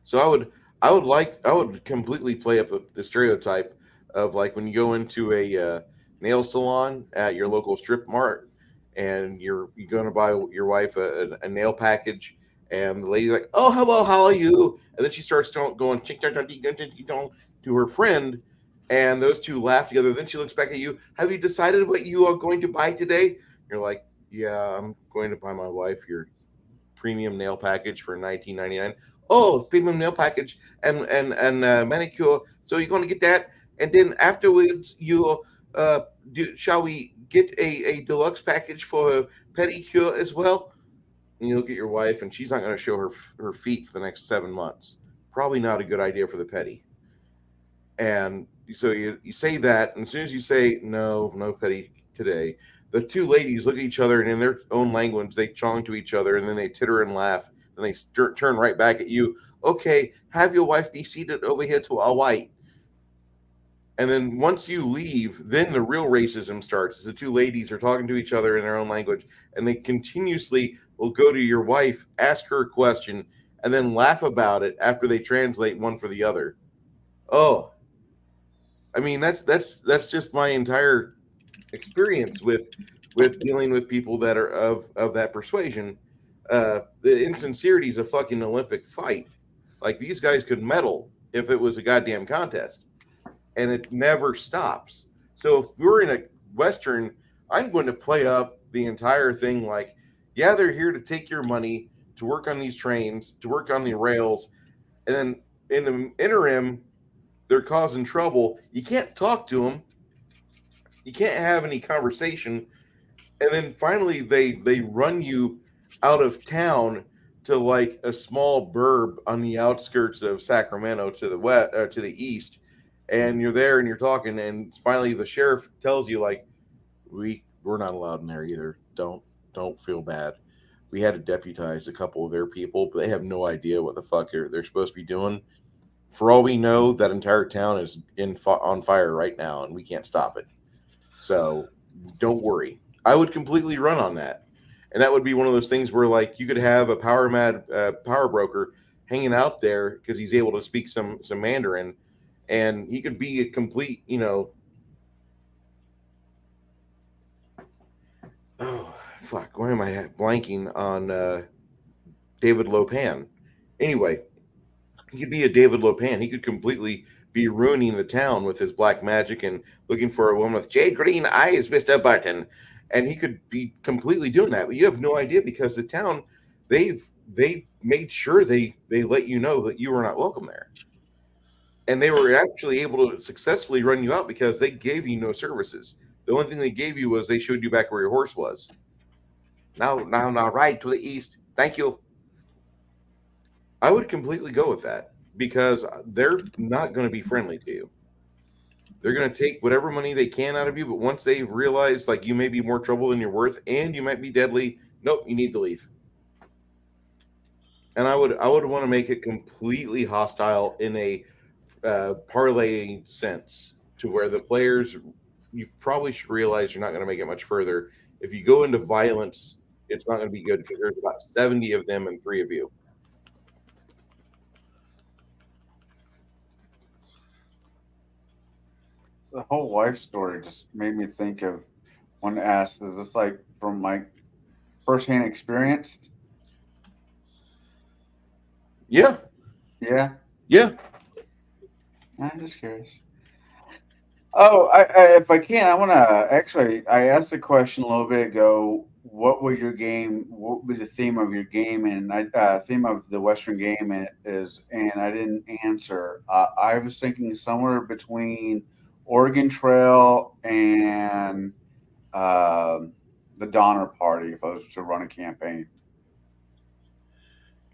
So I would completely play up the stereotype of like when you go into a nail salon at your local strip mart, and you're going to buy your wife a nail package, and the lady's like, "Oh, hello, how are you?" And then she starts going to her friend, and those two laugh together. Then she looks back at you. Have you decided what you are going to buy today? You're like, "Yeah, I'm going to buy my wife your premium nail package for $19.99. Oh, premium nail package and manicure. So you're going to get that, and then afterwards you shall we get a deluxe package for a pedicure as well?" And you look at your wife, and she's not going to show her feet for the next 7 months. Probably not a good idea for the pedi. And so you say that, and as soon as you say no pedi today, the two ladies look at each other, and in their own language, they chong to each other, and then they titter and laugh. And they turn right back at you. Okay, have your wife be seated over here to our right. And then once you leave, then the real racism starts. As the two ladies are talking to each other in their own language, and they continuously will go to your wife, ask her a question, and then laugh about it after they translate one for the other. Oh, I mean that's just my entire experience with dealing with people that are of that persuasion. The insincerity is a fucking Olympic fight. Like these guys could medal if it was a goddamn contest, and it never stops. So if we're in a Western, I'm going to play up the entire thing like, yeah, they're here to take your money, to work on these trains, to work on the rails, and then in the interim, they're causing trouble. You can't talk to them. You can't have any conversation. And then finally they run you out of town to like a small burb on the outskirts of Sacramento to the west, to the east, and you're there and you're talking, and finally the sheriff tells you like, we're not allowed in there either. Don't feel bad. We had to deputize a couple of their people, but they have no idea what the fuck they're supposed to be doing. For all we know, that entire town is on fire right now, and we can't stop it. So don't worry. I would completely run on that, and that would be one of those things where like you could have a power mad power broker hanging out there because he's able to speak some Mandarin, and he could be a complete, oh fuck, why am I blanking on David Lopan? Anyway, he could be a David Lopan. He could completely be ruining the town with his black magic and looking for a woman with jade green eyes, Mr. Barton. And he could be completely doing that. But you have no idea because the town, they made sure they let you know that you were not welcome there. And they were actually able to successfully run you out because they gave you no services. The only thing they gave you was they showed you back where your horse was. Now, right to the east. Thank you. I would completely go with that because they're not going to be friendly to you. They're going to take whatever money they can out of you, but once they realize like you may be more trouble than you're worth and you might be deadly, nope, you need to leave. And I would want to make it completely hostile in a parlay sense to where the players, you probably should realize you're not going to make it much further. If you go into violence, it's not going to be good because there's about 70 of them and 3 of you. The whole life story just made me think of one asked, is this like from my firsthand experience? Yeah. Yeah. Yeah. I'm just curious. Oh, I if I can, I want to actually. I asked the question a little bit ago. What was your game? What was the theme of your game? And theme of the Western game is, and I didn't answer. I was thinking somewhere between Oregon Trail and the Donner Party. If I was to run a campaign,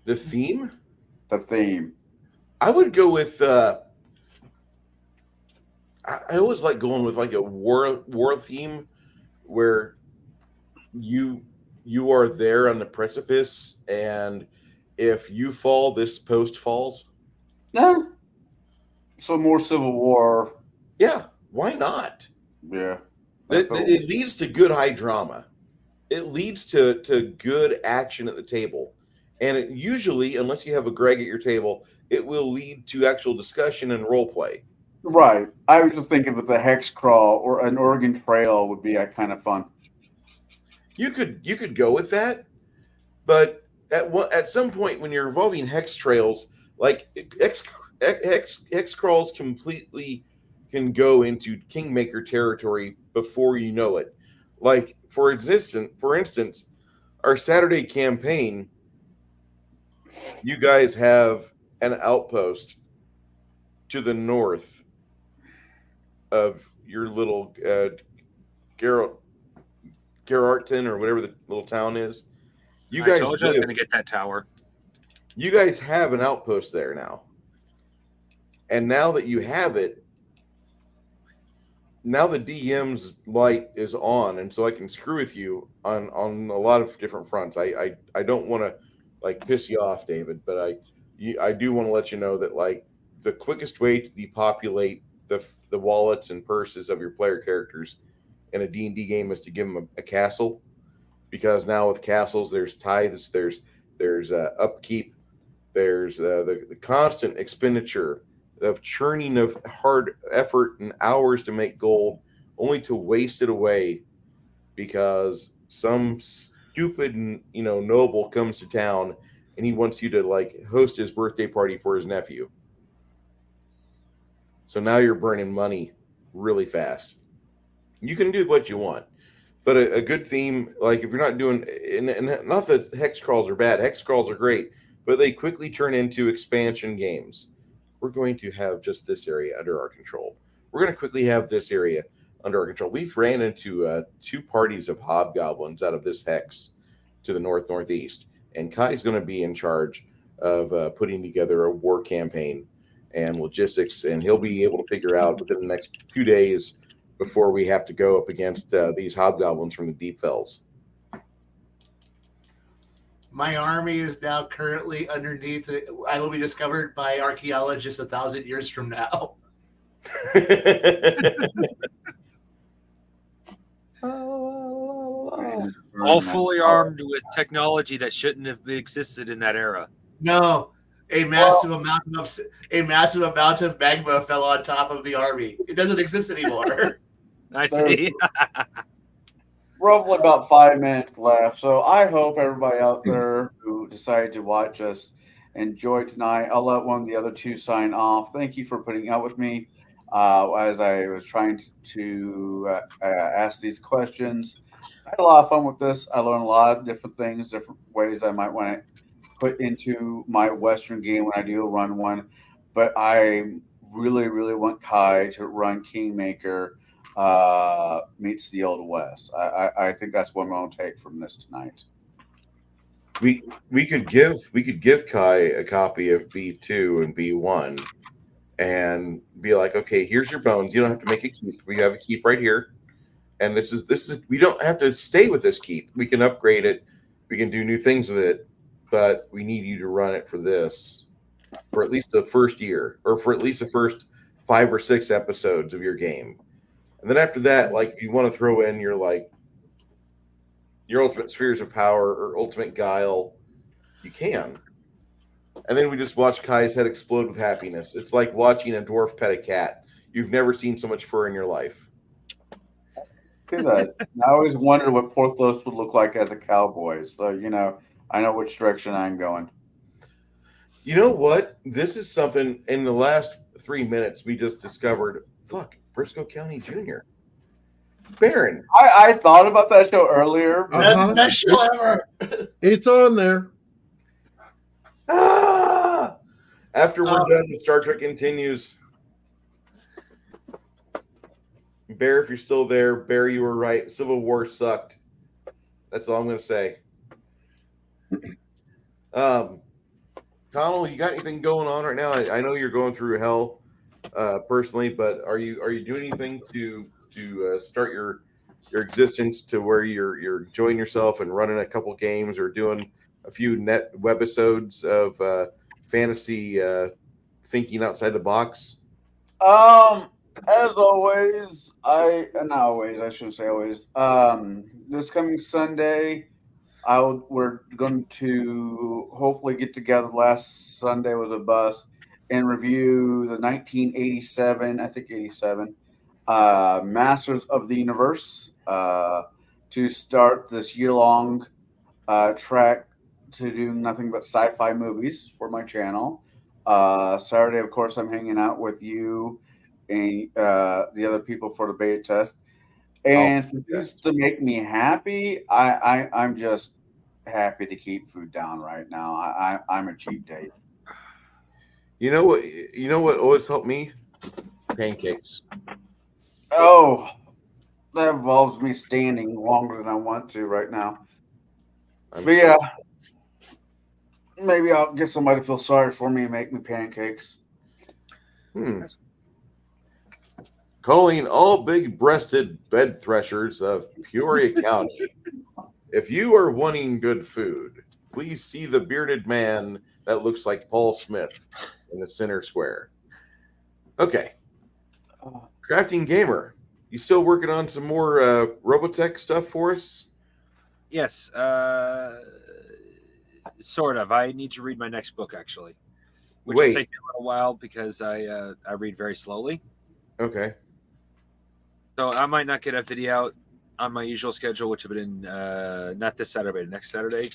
The theme? the theme. I would go with I always like going with like a war theme where you are there on the precipice, and if you fall, this post falls. No, so more Civil War. Yeah, why not? Yeah, It leads to good high drama. It leads to good action at the table, and it usually, unless you have a Greg at your table, it will lead to actual discussion and role play. right. I was just thinking that the hex crawl or an Oregon Trail would be kind of fun. You could go with that, but at some point when you're involving hex trails, like hex crawls completely can go into Kingmaker territory before you know it. Like for instance, our Saturday campaign, you guys have an outpost to the north of your little Gerarton or whatever the little town is. I told you I was going to get that tower. You guys have an outpost there now. And now that you have it, now the DM's light is on, and so I can screw with you on a lot of different fronts. I don't want to like piss you off, David, but I do want to let you know that like the quickest way to depopulate the wallets and purses of your player characters in a D&D game is to give them a castle, because now with castles there's tithes, there's upkeep, there's the constant expenditure of churning of hard effort and hours to make gold, only to waste it away because some stupid noble comes to town and he wants you to like host his birthday party for his nephew. So now you're burning money really fast. You can do what you want, but a good theme, like if you're not doing, and not that hex crawls are bad, hex crawls are great, but they quickly turn into expansion games. We're going to have just this area under our control. We're going to quickly have this area under our control. We've ran into 2 parties of hobgoblins out of this hex to the northeast, and Kai's going to be in charge of putting together a war campaign and logistics, and he'll be able to figure out within the next 2 days before we have to go up against these hobgoblins from the Deep Fells. My army is now currently underneath. I will be discovered by archaeologists 1,000 years from now. All fully armed with technology that shouldn't have existed in that era. No, a massive amount of magma fell on top of the army. It doesn't exist anymore. I see. Roughly about 5 minutes left. So I hope everybody out there who decided to watch us enjoyed tonight. I'll let one of the other two sign off. Thank you for putting up with me as I was trying to ask these questions. I had a lot of fun with this. I learned a lot of different things, different ways I might want to put into my Western game when I do run one. But I really, really want Kai to run Kingmaker meets the Old West. I think that's what I'm going to take from this tonight. We could give Kai a copy of B2 and B1 and be like, okay, here's your bones. You don't have to make a keep. We have a keep right here. And this is we don't have to stay with this keep. We can upgrade it. We can do new things with it, but we need you to run it for this for at least the first year or for at least the first 5 or 6 episodes of your game. And then after that, like if you want to throw in your ultimate spheres of power or ultimate guile, you can. And then we just watch Kai's head explode with happiness. It's like watching a dwarf pet a cat. You've never seen so much fur in your life. That. I always wondered what Porthos would look like as a cowboy. So, I know which direction I'm going. You know what? This is something in the last 3 minutes we just discovered. Fuck, Briscoe County Jr. Baron. I thought about that show earlier. Best show ever. It's on there. Ah! After we're done with Star Trek Continues. Bear, if you're still there, Bear, you were right. Civil War sucked. That's all I'm going to say. Connell, you got anything going on right now? I know you're going through hell personally, but are you doing anything to start your existence to where you're enjoying yourself and running a couple games or doing a few net webisodes of fantasy thinking outside the box? As always, I shouldn't say always. This coming Sunday, we're going to hopefully get together. Last Sunday was a bust and review the 1987, I think 87, Masters of the Universe to start this year-long track to do nothing but sci-fi movies for my channel. Saturday, of course, I'm hanging out with you and the other people for the beta test. And for things to make me happy, I'm just happy to keep food down right now. I'm a cheap date. You know what always helped me? Pancakes. Oh, that involves me standing longer than I want to right now. But yeah, maybe I'll get somebody to feel sorry for me and make me pancakes. Calling all big-breasted bed threshers of Peoria County. If you are wanting good food, please see the bearded man that looks like Paul Smith in the center square. Okay. Crafting Gamer, you still working on some more Robotech stuff for us? Yes, sort of. I need to read my next book, actually, which will take me a little while because I read very slowly. Okay. So I might not get a video out on my usual schedule, which have been not this Saturday, but next Saturday.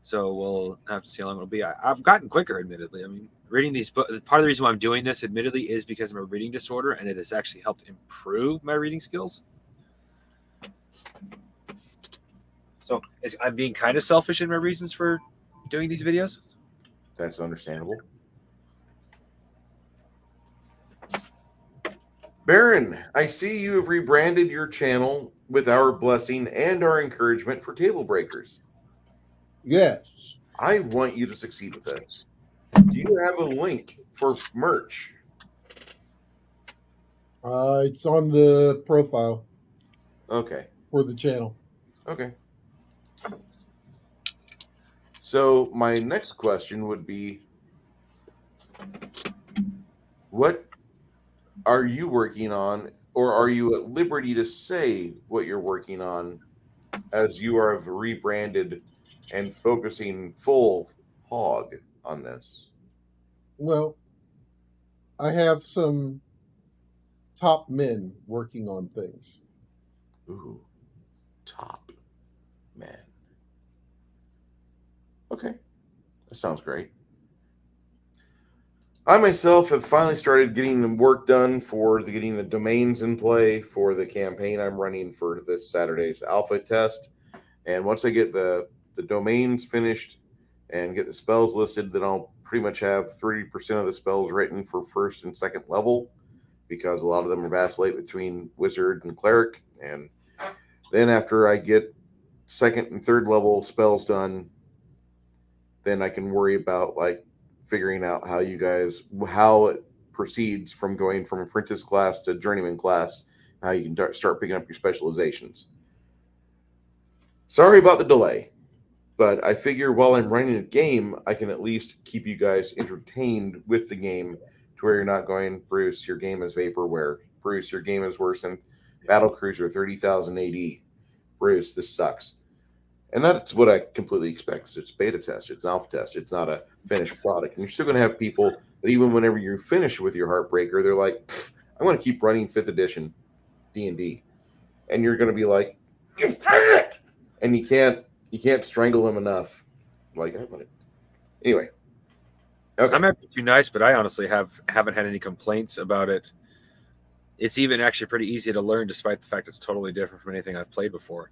So we'll have to see how long it'll be. I've gotten quicker, admittedly. I mean, reading these books, part of the reason why I'm doing this, admittedly, is because of a reading disorder, and it has actually helped improve my reading skills. So I'm being kind of selfish in my reasons for doing these videos. That's understandable. Baron, I see you have rebranded your channel with our blessing and our encouragement for Table Breakers. Yes. I want you to succeed with this. Do you have a link for merch? It's on the profile. Okay. For the channel. Okay. So my next question would be, what are you working on, or are you at liberty to say what you're working on, as you are rebranded and focusing full hog on this? Well, I have some top men working on things. Ooh, top man. Okay, that sounds great. I myself have finally started getting the work done for getting the domains in play for the campaign I'm running for this Saturday's alpha test. And once I get the domains finished and get the spells listed, then I'll pretty much have 30% of the spells written for first and second level, because a lot of them are vacillate between wizard and cleric. And then after I get second and third level spells done, then I can worry about like figuring out how it proceeds from going from apprentice class to journeyman class, how you can start picking up your specializations. Sorry about the delay, but I figure while I'm running a game, I can at least keep you guys entertained with the game, to where you're not going, Bruce, your game is vaporware. Bruce, your game is worse than Battlecruiser 30,000 AD. Bruce, this sucks. And that's what I completely expect. It's beta test, it's alpha test, it's not a finished product. And you're still going to have people that even whenever you finish with your Heartbreaker, they're like, I want to keep running 5th edition D&D. And you're going to be like, you failed! And you can't strangle them enough. Like, I want it. Anyway. Okay. I might be too nice, but I honestly haven't had any complaints about it. It's even actually pretty easy to learn, despite the fact it's totally different from anything I've played before.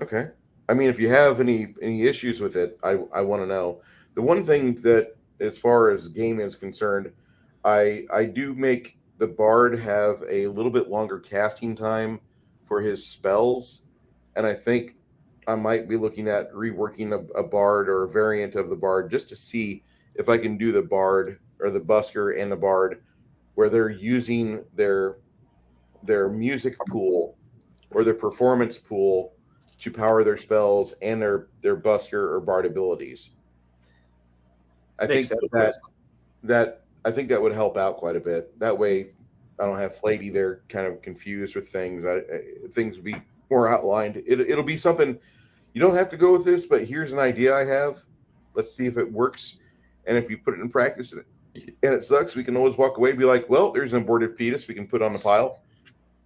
Okay. I mean, if you have any issues with it, I want to know. The one thing that, as far as game is concerned, I do make the bard have a little bit longer casting time for his spells, and I think I might be looking at reworking a bard or a variant of the bard, just to see if I can do the bard or the busker and the bard where they're using their music pool or their performance pool to power their spells and their busker or bard abilities. I think that would help out quite a bit. That way, I don't have Flatey there kind of confused with things. Things would be more outlined. It'll be something. You don't have to go with this, but here's an idea I have. Let's see if it works. And if you put it in practice and it sucks, we can always walk away and be like, well, there's an aborted fetus we can put on the pile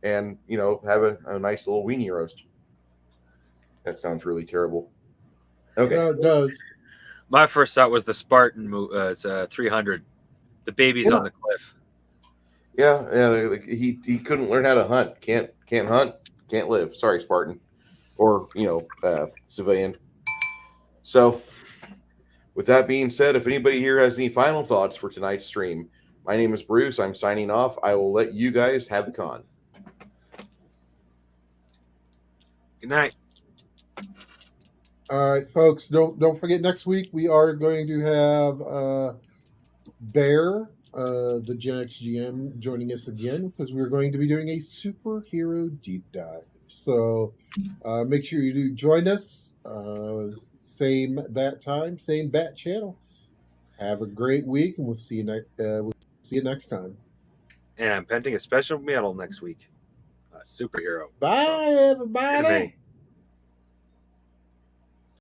and, have a nice little weenie roast. That sounds really terrible. Okay. Yeah, it does. My first thought was the Spartan 300. The baby's on the cliff. Yeah. Like he couldn't learn how to hunt. Can't hunt. Can't live. Sorry, Spartan, or civilian. So, with that being said, if anybody here has any final thoughts for tonight's stream, my name is Bruce. I'm signing off. I will let you guys have the con. Good night. All right, folks. Don't forget, next week we are going to have Bear, the Gen X GM, joining us again, because we're going to be doing a superhero deep dive. So make sure you do join us. Same bat time, same bat channel. Have a great week, and we'll see you next time. And I'm painting a special medal next week. A superhero. Bye, everybody. Anime.